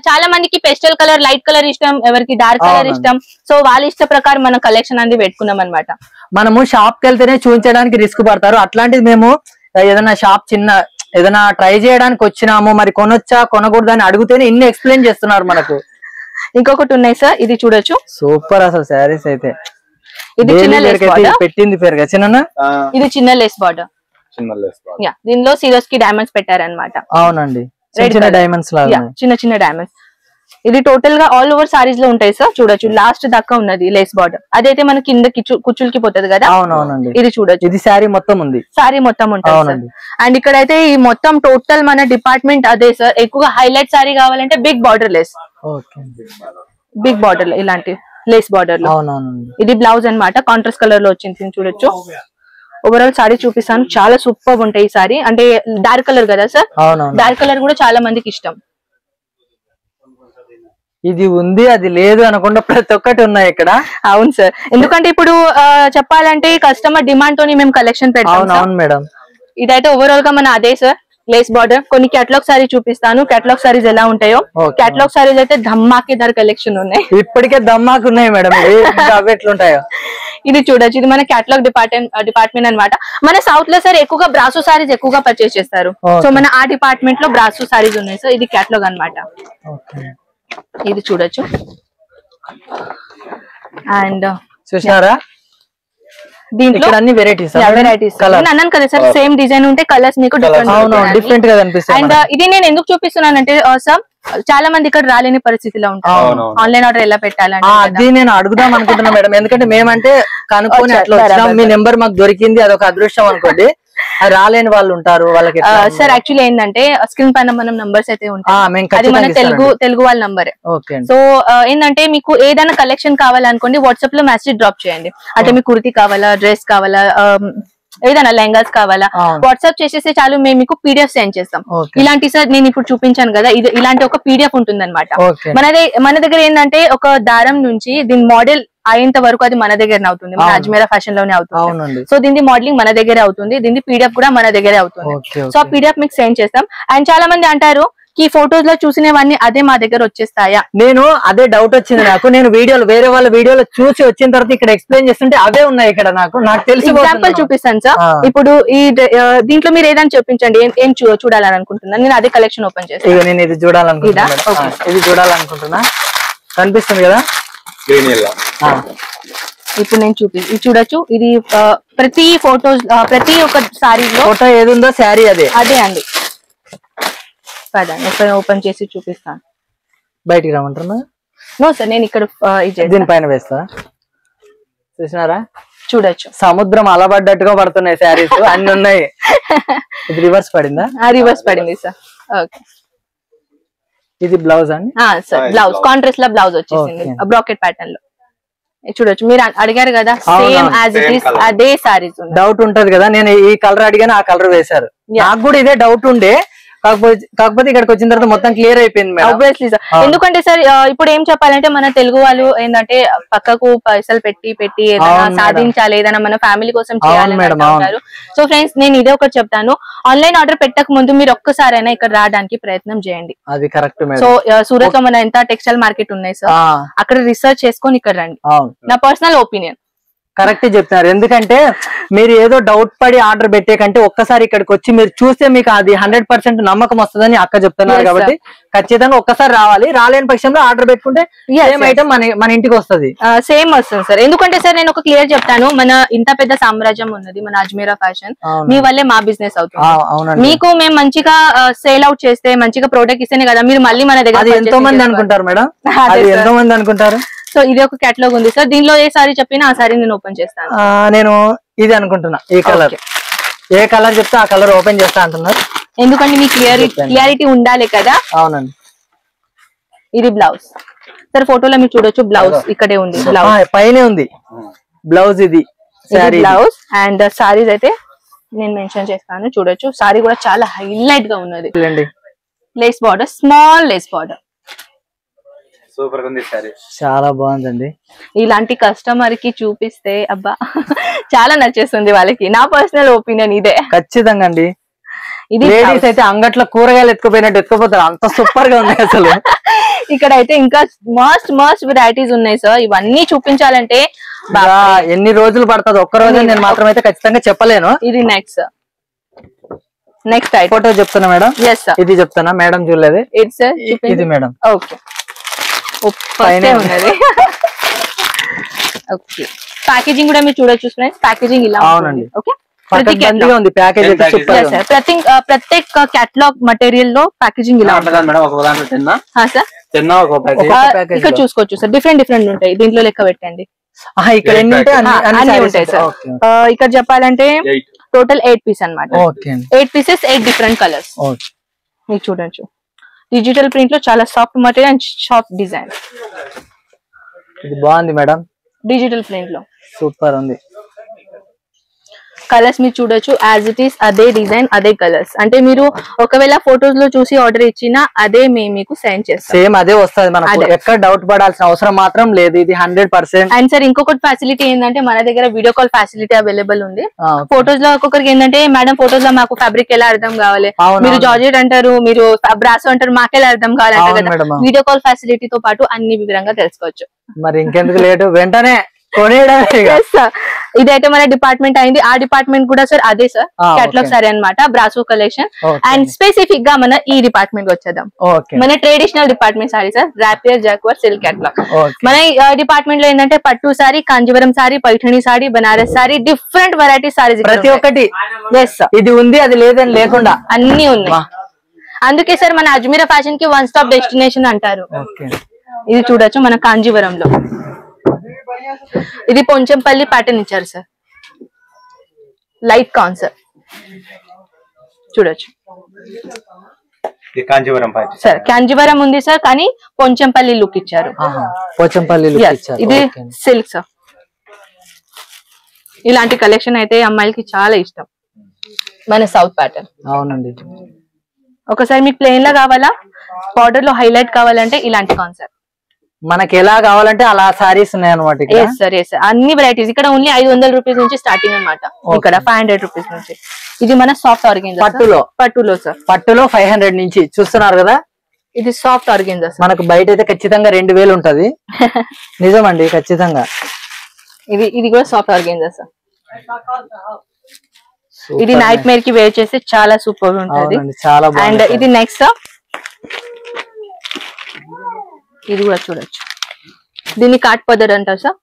చాలా మందికి పెస్టల్ కలర్, లైట్ కలర్ ఇష్టం, ఎవరికి డార్క్ కలర్ ఇష్టం. సో వాళ్ళ ఇష్ట ప్రకారం మనం కలెక్షన్ అనేది పెట్టుకున్నాం అనమాట. మనము షాప్ కి వెళ్తేనే చూపించడానికి రిస్క్ పడతారు. అట్లాంటిది మేము ఏదైనా షాప్ ఏదైనా ట్రై చేయడానికి వచ్చినాము, మరి కొనొచ్చా కొనకూడదు అని అడిగితేనే ఇన్ని ఎక్స్ప్లెయిన్ చేస్తున్నారు మనకు. ఇంకొకటి ఉన్నాయి సార్, ఇది చూడొచ్చు. సూపర్ అసలు శారీస్ అయితే. ఇది చిన్న లేస్ బార్డర్ పెట్టింది పేరుగా చిన్న, ఇది చిన్న లేస్ బార్డర్. దీనిలో సీరోస్ కి డైమండ్స్ పెట్టారనమాట. అవునండి, డైమండ్స్ చిన్న చిన్న డైమండ్స్. ఇది టోటల్ గా ఆల్ ఓవర్ సారీస్ లో ఉంటాయి సార్. చూడొచ్చు లాస్ట్ దాకా ఉన్నది లేస్ బార్డర్. అదైతే మన కింద కుచ్చులకి పోతుంది కదా. అవునవునండి, ఇది చూడొచ్చు. ఇది సారీ మొత్తం ఉంది, సారీ మొత్తం ఉంటుంది. అండ్ ఇక్కడైతే ఈ మొత్తం టోటల్ మన డిపార్ట్మెంట్ అదే సార్. ఎక్కువగా హైలైట్ సారీ కావాలంటే big border lace, big border ఇలాంటి లేస్ బార్డర్ లో. ఇది బ్లౌజ్ అన్నమాట, కాంట్రాస్ట్ కలర్ లో వచ్చింది చూడొచ్చు. ఓవరాల్ సారీ చూపిస్తాను, చాలా సూపర్ ఉంటాయి ఈ సారీ. అంటే డార్క్ కలర్ కదా సార్, డార్క్ కలర్ కూడా చాలా మందికి ఇష్టం. ఇది ఉంది అది లేదు అనకుండా ప్రతి ఒక్కటి ఉన్నాయి ఇక్కడ. అవును సార్, ఎందుకంటే ఇప్పుడు చెప్పాలంటే కస్టమర్ డిమాండ్ తోని మేము కలెక్షన్ పెడతాం. అవును మేడం. ఇదైతే ఓవరాల్ గా మన అదే సార్ లేస్ బార్డర్. కొన్ని కేటలాగ్ సారీ చూపిస్తాను, కేటలాగ్ సారీస్ ఎలా ఉంటాయో. కేటలాగ్ సారీస్ అయితే ధమ్మాకేదార్ కలెక్షన్ ఉన్నాయి, ఇప్పటికే ధమ్మాకు ఉన్నాయి మేడం. అవి ఎట్లుంటాయో ఇది చూడొచ్చు. ఇది మన కేటలాగ్ డిపార్ట్మెంట్ అన్నమాట. మన సౌత్ లో సార్ ఎక్కువగా బ్రాసో సారీస్ ఎక్కువగా పర్చేస్ చేస్తారు. సో మన ఆ డిపార్ట్మెంట్ లో బ్రాసో సారీస్ ఉన్నాయి సార్. ఇది కేటలాగ్ అన్నమాట. ఇది చూడొచ్చు. అండ్ చూసారా దీంట్లో అన్ని వెరైటీస్ అన్నాను కదా సార్, సేమ్ డిజైన్ ఉంటే కలర్స్ మీకు డిఫరెంట్ గా కనిపిస్తాయి. అండ్ ఇది నేను ఎందుకు చూపిస్తున్నానంటే సార్, చాలా మంది ఇక్కడ రాలేని పరిస్థితిలో ఉంటారు, ఆన్లైన్ ఆర్డర్ ఎలా పెట్టాలంటే అది నేను అడుగుదాం అనుకుంటున్నా మేడం. ఎందుకంటే మేమంటే కనుక్కొని అట్లా వచ్చినాం, మీ నెంబర్ మాకు దొరికింది, అదొక అదృష్టం అనుకోండి. రాలేని వాళ్ళు ఉంటారు వాళ్ళకి. సార్ యాక్చువల్లీ ఏంటంటే స్క్రీన్ పైన మనం నంబర్స్ అయితే ఉంటాయి, అది మన తెలుగు వాళ్ళ నంబరే. సో ఏంటంటే మీకు ఏదైనా కలెక్షన్ కావాలనుకోండి, వాట్సాప్ లో మెసేజ్ డ్రాప్ చేయండి. అంటే మీకు కుర్తీ కావాలా, డ్రెస్ కావాలా, ఏదైనా లెహంగాస్ కావాలా, వాట్సాప్ చేసేస్తే చాలు, మేము మీకు పీడిఎఫ్ సెండ్ చేస్తాం. ఇలాంటి సార్ నేను ఇప్పుడు చూపించాను కదా, ఇది ఇలాంటి ఒక పీడిఎఫ్ ఉంటుంది అనమాట. మన దగ్గర ఏంటంటే ఒక దారం నుంచి దీని మోడల్ అయ్యేంత వరకు అది మన దగ్గర అవుతుంది, మన అజ్మీరా ఫ్యాషన్ లోనే అవుతుంది. సో దీని మోడలింగ్ మన దగ్గరే అవుతుంది, దీని పీడిఎఫ్ కూడా మన దగ్గరే అవుతుంది. సో ఆ పీడిఎఫ్ మీకు సెండ్ చేస్తాం. అండ్ చాలా మంది అంటారు ఈ ఫోటోస్ లో చూసినవన్నీ అదే మా దగ్గర వచ్చేస్తాయా? నేను అదే డౌట్ వచ్చింది నాకు. నేను వీడియోలు వేరే వాళ్ళ వీడియోలో చూసి వచ్చిన తర్వాత ఇక్కడ ఎక్స్ప్లెయిన్ చేస్తుంటే అవే ఉన్నాయి ఇక్కడ. నాకు తెలిసి ఎగ్జాంపుల్ చూపిస్తాను సార్. ఇప్పుడు ఈ దీంట్లో మీరు ఏదైనా చూపించండి, ఏం చూడాలని అనుకుంటున్నాను. నేను అదే కలెక్షన్ ఓపెన్ చేస్తాను. నేను ఇది చూడాలనుకుంటున్నా, ఇది చూడాలనుకుంటున్నా. కనిపిస్తుంది కదా ఇప్పుడు నేను ఇది చూడొచ్చు. ఇది ప్రతి ఫోటోస్, ప్రతి ఒక్క సారీలో ఫోటో ఏది ఉందో శారీ అదే అండి. ఓపెన్ చేసి చూపిస్తాను. బయటికి రామంటున్నా? నో సార్, నేను ఇక్కడ దీనిపైన వేస్తా. చూసినారా, చూడొచ్చు. సముద్రం అలబడ్డట్టుగా పడుతున్నాయి శారీస్, అన్ని ఉన్నాయి. ఇది రివర్స్ పడిందా? రివర్స్ పడింది సార్. ఓకే, ఇది బ్లౌజ్ అండి. సార్ బ్లౌజ్ కాంట్రాస్ట్ లో బ్లౌజ్ వచ్చేసింది బ్రాకెట్ ప్యాటర్న్ లో. చూడొచ్చు, మీరు అడిగారు కదా, సేమ్ యాజ్ ఇట్ ఈస్ అదే సారీస్. డౌట్ ఉంటది కదా, నేను ఈ కలర్ అడిగాను, ఆ కలర్ వేశారు. నాకు కూడా ఇదే డౌట్ ఉండే, కాకపోతే ఇక్కడికి వచ్చిన తర్వాత మొత్తం క్లియర్ అయిపోయింది. ఆబ్వియస్లీ సార్, ఎందుకంటే సార్ ఇప్పుడు ఏం చెప్పాలంటే మన తెలుగు వాళ్ళు ఏంటంటే పక్కకు పైసలు పెట్టి ఏదైనా సాధించాలి, ఏదైనా మన ఫ్యామిలీ కోసం చేయాలి. సో ఫ్రెండ్స్, నేను ఇదే ఒకటి చెప్తాను, ఆన్లైన్ ఆర్డర్ పెట్టక ముందు మీరు ఒక్కసారైనా ఇక్కడ రావడానికి ప్రయత్నం చేయండి. అది కరెక్ట్. సో సూరత్ లో మన ఎంత టెక్స్టైల్ మార్కెట్ ఉన్నాయి సార్, అక్కడ రీసెర్చ్ చేసుకొని ఇక్కడ రండి. నా పర్సనల్ ఒపీనియన్. కరెక్ట్ చెప్తున్నారు. ఎందుకంటే మీరు ఏదో డౌట్ పడి ఆర్డర్ పెట్టే కంటే ఒక్కసారి ఇక్కడికి వచ్చి మీరు చూస్తే మీకు అది 100% నమ్మకం వస్తుందని అక్క చెప్తున్నారు. కాబట్టి ఖచ్చితంగా ఒక్కసారి రావాలి. రాలేని పక్షంలో ఆర్డర్ పెట్టుకుంటే సేమ్ ఐటమ్ మన ఇంటికి వస్తుంది, సేమ్ వస్తుంది సార్. ఎందుకంటే సార్ నేను ఒక క్లియర్ చెప్తాను, మన ఇంత పెద్ద సామ్రాజ్యం ఉన్నది మన అజ్మీరా ఫ్యాషన్, మీ వల్లే మా బిజినెస్ అవుతుంది. మీకు మేము మంచిగా సేల్ అవుట్ చేస్తే, మంచిగా ప్రోడక్ట్ ఇస్తేనే కదా మీరు మళ్ళీ మన దగ్గర. ఎంతో మంది అనుకుంటారు మేడం, ఎంతో మంది అనుకుంటారు. సో ఇది ఒక కేటలాగ్ ఉంది సార్, దీనిలో ఏ సారీ చెప్పినా ఆ సారీ నేను ఓపెన్ చేస్తాను. నేను ఇది అనుకుంటున్నా, ఈ కలర్, ఏ కలర్ చెప్తే ఆ కలర్ ఓపెన్ చేస్తా అంటున్నారు. ఎందుకంటే మీ క్లియారిటీ ఉండాలి కదా. అవునండి. ఇది బ్లౌజ్ సార్, ఫోటోలో మీరు చూడొచ్చు, బ్లౌజ్ ఇక్కడే ఉంది, బ్లౌజ్ పైనే ఉంది బ్లౌజ్. ఇది బ్లౌజ్. అండ్ సారీస్ అయితే నేను మెన్షన్ చేస్తాను, చూడొచ్చు. సారీ కూడా చాలా హైలైట్ గా ఉన్నది. Lace border, small lace border, super ఉంది సారీ, చాలా బాగుందండి. ఇలాంటి కస్టమర్ కి చూపిస్తే అబ్బా చాలా నచ్చేస్తుంది వాళ్ళకి. నా పర్సనల్ ఒపీనియన్ ఇదే. ఖచ్చితంగా అండి. ఇది లేడీస్ అయితే అంగట్లో కూరగాయలు ఎత్తుకుపోయినట్టు ఎత్తుకుపోతారు, అంత సూపర్ గా ఉన్నాయి అసలు. ఇక్కడ అయితే ఇంకా మస్ట్ వెరైటీస్ ఉన్నాయి సార్. ఇవన్నీ చూపించాలంటే ఎన్ని రోజులు పడుతుంది, ఒక్క రోజు నేను మాత్రం అయితే ఖచ్చితంగా చెప్పలేను. ఇది నెక్స్ట్ ఫోటో చెప్తున్నా మేడం. ఇది చెప్తున్నా మేడం, చూడలేదు. ఇది మేడం. ఓకే, ఉన్నది. ఓకే, ప్యాకేజింగ్ కూడా మీరు చూడొచ్చు ఫ్రెండ్స్. ప్యాకేజింగ్ ఇలా ఉంది. ఓకే, ప్రతి కేటలాగ్ మెటీరియల్ లో ప్యాకేజింగ్ ఇలా ఉంటుంది. ఇక్కడ చూసుకోవచ్చు సార్, డిఫరెంట్ ఉంటాయి. దీంట్లో లెక్క పెట్టండి, ఇక్కడ ఎన్ని ఉంటాయి సార్. ఇక్కడ చెప్పాలంటే టోటల్ 8 పీస్ అన్నమాట. 8 పీసెస్, 8 డిఫరెంట్ కలర్స్. మీకు చూడొచ్చు, డిజిటల్ ప్రింట్ లో చాలా soft material and soft design. ఇది బాగుంది మేడం, డిజిటల్ ప్రింట్ లో సూపర్ ఉంది. కలర్స్ మీరు చూడొచ్చు, యాజ్ ఇట్ ఈస్ అదే డిజైన్, అదే కలర్స్. అంటే మీరు ఒకవేళ ఫోటోస్ లో చూసి ఆర్డర్ ఇచ్చినా అదే మేము మీకు సెండ్ చేస్తాం, సేమ్ అదే వస్తుంది మనకు. ఎక్కడ డౌట్ పడాల్సిన అవసరం మాత్రం లేదు, ఇది 100%. అండ్ సార్ ఇంకొకటి ఫెసిలిటీ ఏంటంటే మన దగ్గర వీడియో కాల్ ఫెసిలిటీ అవైలబుల్ ఉంది. ఫోటోస్ లో ఒక్కొక్కరికి ఏంటంటే మేడం ఫోటోస్ లో మాకు ఫ్యాబ్రిక్ ఎలా అర్థం కావాలి, మీరు జార్జెట్ అంటారు, మీరు బ్రాసో అంటారు, మాకెలా అర్థం కావాలంటే కదా, వీడియో కాల్ ఫెసిలిటీతో పాటు అన్ని వివరంగా తెలుసుకోవచ్చు. మరి ఇంకెందుకు లేటు, వెంటనే ఇదైతే మన డిపార్ట్మెంట్ అయింది. ఆ డిపార్ట్మెంట్ కూడా సార్ అదే సార్ కేటలాగ్ సారీ అన్నమాట, బ్రాసో కలెక్షన్. అండ్ స్పెసిఫిక్ గా మన ఈ డిపార్ట్మెంట్ వచ్చేద్దాం. మన traditional department sari sir, rapier jacquard silk catalogue. మన డిపార్ట్మెంట్ లో ఏంటంటే పట్టు సారీ, కాంజీవరం సారీ, పైఠణి సారీ, బనారస్ సారీ, డిఫరెంట్ వెరైటీ సారీస్ ప్రతి ఒక్కటి. ఇది ఉంది అది లేదని లేకుండా అన్ని ఉన్నాయి. అందుకే సార్ మన అజ్మీరా ఫ్యాషన్ కి వన్ స్టాప్ డెస్టినేషన్ అంటారు. ఇది చూడొచ్చు మన కాంజీవరంలో. ఇది పొంచంపల్లి ప్యాటర్న్ ఇచ్చారు సార్, లైట్ కాన్సెప్ట్ చూడొచ్చు సార్. కాంజీవరం ఉంది సార్, కానీ పొంచంపల్లి లుక్ ఇచ్చారు. ఇది సిల్క్ సార్. ఇలాంటి కలెక్షన్ అయితే అమ్మాయిలకి చాలా ఇష్టం. మన సౌత్ ప్యాటర్న్. అవునండి. ఒకసారి మీకు ప్లెయిన్ లా కావాలా, బార్డర్ లో హైలైట్ కావాలంటే ఇలాంటి కాన్సెప్ట్. మనకి ఎలా కావాలంటే అలా సారీస్ ఉన్నాయి అనమాట. అన్ని వెరైటీస్ ఇక్కడ ఓన్లీ 500 రూపీస్ నుంచి స్టార్టింగ్ అనమాట. ఇక్కడ 500 రూపీస్ నుంచి. ఇది మన సాఫ్ట్ ఆర్గెంజా పట్టులో సార్. పట్టులో 500 నుంచి చూస్తున్నారు కదా. ఇది సాఫ్ట్ ఆర్గెంజా. మనకు బయట అయితే ఖచ్చితంగా 2000 ఉంటది. నిజమండి, ఖచ్చితంగా. ఇది కూడా సాఫ్ట్ ఆర్గెంజా సార్. ఇది నైట్ మేర్ కి వేర్ చేస్తే చాలా సూపర్ ఉంటుంది. అండ్ ఇది నెక్స్ట్, ఇది కూడా చూడొచ్చు. దీన్ని కాట్ పదర్ అంటారు సార్.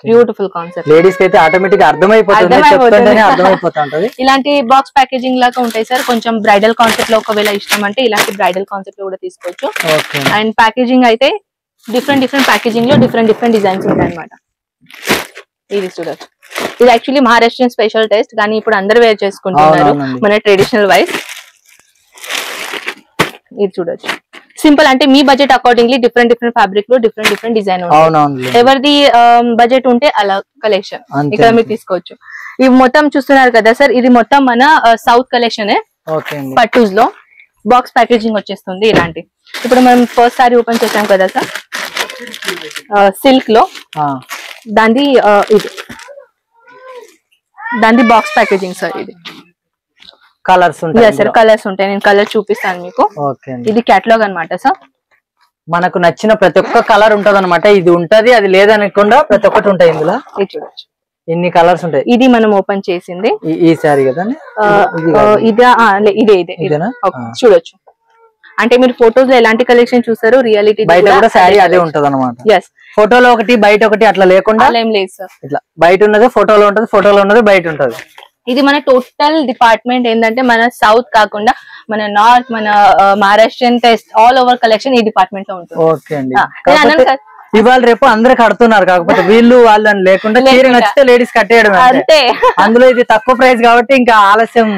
Beautiful concept. లేడీస్ కి అయితే ఆటోమేటిక్ అర్థమైపోతుంది. ఇలాంటి బాక్స్ ప్యాకేజింగ్ లాగా ఉంటాయి సార్. కొంచెం బ్రైడల్ కాన్సెప్ట్ లో ఒకవేళ ఇష్టం అంటే ఇలాంటి బ్రైడల్ కాన్సెప్ట్ లో కూడా తీసుకోవచ్చు. అండ్ ప్యాకేజింగ్ అయితే డిఫరెంట్ ప్యాకేజింగ్ లో డిఫరెంట్ డిజైన్స్ ఉంటాయి అనమాట. ఇది చూడొచ్చు. ఇది యాక్చువల్లీ మహారాష్ట్రియన్ స్పెషల్ టేస్ట్, కానీ ఇప్పుడు అందరు వేర్ చేసుకుంటున్నారు మన ట్రెడిషనల్ వైజ్. ఇది చూడొచ్చు. సింపుల్ అంటే మీ బడ్జెట్ అకార్డింగ్లీ డిఫరెంట్ ఫ్యాబ్రిక్ లో డిఫరెంట్ డిజైన్ ఉంటుంది. ఎవరిది బడ్జెట్ ఉంటే అలా కలెక్షన్ ఇక్కడ మీరు తీసుకోవచ్చు. ఇవి మొత్తం చూస్తున్నారు కదా సార్, ఇది మొత్తం మన సౌత్ కలెక్షన్ పట్టూస్ లో బాక్స్ ప్యాకేజింగ్ వచ్చేస్తుంది ఇలాంటి. ఇప్పుడు మనం ఫస్ట్ సారీ ఓపెన్ చేసాం కదా సార్, సిల్క్ లో. దాని బాక్స్ ప్యాకేజింగ్ సార్. ఇది కలర్స్ ఉంటాయి సార్, కలర్స్ ఉంటాయి. నేను కలర్ చూపిస్తాను మీకు. ఇది కేటలాగ్ అన్నమాట సార్. మనకు నచ్చిన ప్రతి ఒక్క కలర్ ఉంటది అనమాట. ఇది ఉంటది అది లేదనకుండా ప్రతి ఒక్కటి ఉంటాయి ఇందులో. ఇది చూడొచ్చు, ఎన్ని కలర్స్ ఉంటాయి. ఇది మనం ఓపెన్ చేసింది ఈ సారీ కదా. ఇదే చూడొచ్చు. అంటే మీరు ఫోటోస్ లో ఎలాంటి కలెక్షన్ చూస్తారు, రియాలిటీ బయట కూడా సారీ అదే ఉంటది అనమాట. ఫోటోలో ఒకటి బయట ఒకటి అట్లా లేకుండా ఏం లేదు సార్. ఇట్లా బయట ఉన్నది ఫోటోలో ఉంటది, ఫోటోలో ఉన్నది బయట ఉంటది. ఇది మన టోటల్ డిపార్ట్మెంట్ ఏంటంటే మన సౌత్ కాకుండా మన నార్త్, మన Maharashtrian test all over collection ఈ డిపార్ట్మెంట్ లో ఉంటుంది. ఓకే అండి. ఇవాళ రేపు అందరు కడుతున్నారు, కాకపోతే వీళ్ళు వాళ్ళు అని లేకుండా చీర నచ్చితే లేడీస్ కట్టేయడం అంతే. అందులో ఇది తక్కువ ప్రైస్ కాబట్టి ఇంకా ఆలస్యం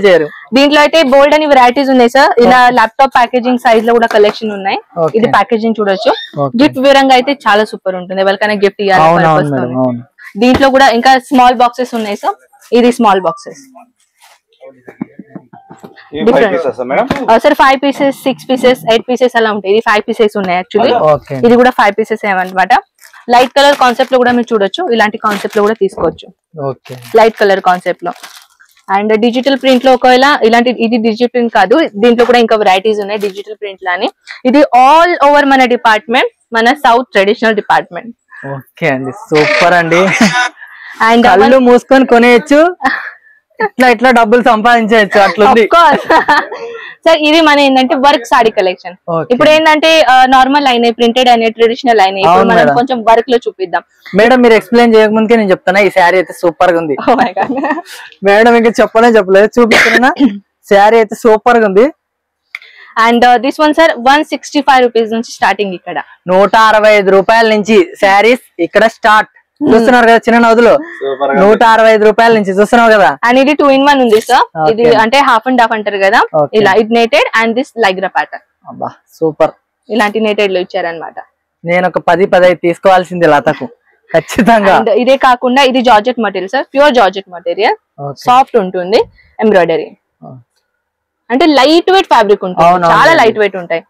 చేయరు. దీంట్లో అయితే బోల్డ్ అని వెరైటీస్ ఉన్నాయి సార్. ఇలా ల్యాప్టాప్ ప్యాకేజింగ్ సైజ్ లో కూడా కలెక్షన్ ఉన్నాయి. ఇది ప్యాకేజింగ్ చూడొచ్చు. గిఫ్ట్ వివరంగా అయితే చాలా సూపర్ ఉంటుంది. ఎవరికైనా గిఫ్ట్ ఇవ్వాలి. దీంట్లో కూడా ఇంకా స్మాల్ బాక్సెస్ ఉన్నాయి సార్. ఇది small boxes sir. 5 pieces, 6 pieces, 8 pieces అలా ఉంటాయి. ఇది 5 పీసెస్ ఉన్నాయి యాక్చువల్లీ. ఇది కూడా 5 పీసెస్ ఏమన్నమాట. లైట్ కలర్ కాన్సెప్ట్ లో కూడా మీరు చూడొచ్చు. ఇలాంటి కాన్సెప్ట్ లో కూడా తీసుకోవచ్చు, లైట్ కలర్ కాన్సెప్ట్ లో. అండ్ డిజిటల్ ప్రింట్ లో ఒకవేళ ఇలాంటి, ఇది డిజిటల్ ప్రింట్ కాదు, దీంట్లో కూడా ఇంకా వెరైటీస్ ఉన్నాయి డిజిటల్ ప్రింట్ లో అని. ఇది ఆల్ ఓవర్ మన డిపార్ట్మెంట్, మన సౌత్ ట్రెడిషనల్ డిపార్ట్మెంట్. ఓకే అండి, సూపర్ అండి. అండ్ కళ్ళు మూసుకొని కొనేయచ్చు, ఇట్లా డబ్బులు సంపాదించవచ్చు అట్లుంది సార్. ఇది మన ఏంటంటే వర్క్ సారీ కలెక్షన్. ఇప్పుడు ఏంటంటే నార్మల్ అయినాయి, ప్రింటెడ్ అయినాయి, ట్రెడిషనల్ అయినాయి. ఇప్పుడు మనం కొంచెం వర్క్ లో చూపిద్దాం. మేడం మీరు ఎక్స్ప్లెయిన్ చేయకముందుకే నేను చెప్తాను, ఈ శారీ అయితే సూపర్ గా ఉంది. మేడం ఇంకా చెప్పలేదు, చూపిస్తున్నా. శారీ అయితే సూపర్ గా ఉంది. And this one sir 165 rupees నుంచి స్టార్టింగ్. ఇక్కడ 165 రూపాయల నుంచి శారీస్ ఇక్కడ స్టార్ట్. చూస్తున్నారు కదా చిన్న నవ్వులో, 165 రూపాయల నుంచి చూస్తున్నావు కదా. అండ్ ఇది 2 in 1 ఉంది సార్. ఇది అంటే హాఫ్ అండ్ హాఫ్ అంటారు కదా, ఇలా. ఇది నేటెడ్ అండ్ దిస్ లైగ్రా ప్యాటర్న్. అబ్బా సూపర్. ఇలాంటి నేటెడ్ లో ఇచ్చారనమాట. నేను ఒక 10-15 తీసుకోవాల్సింది లతకు ఖచ్చితంగా. ఇదే కాకుండా ఇది georgette material sir, pure georgette material, soft ఉంటుంది, ఎంబ్రాయిడరీ. అంటే లైట్ వెయిట్ ఫ్యాబ్రిక్ ఉంటుంది, చాలా లైట్ వెయిట్ ఉంటాయి.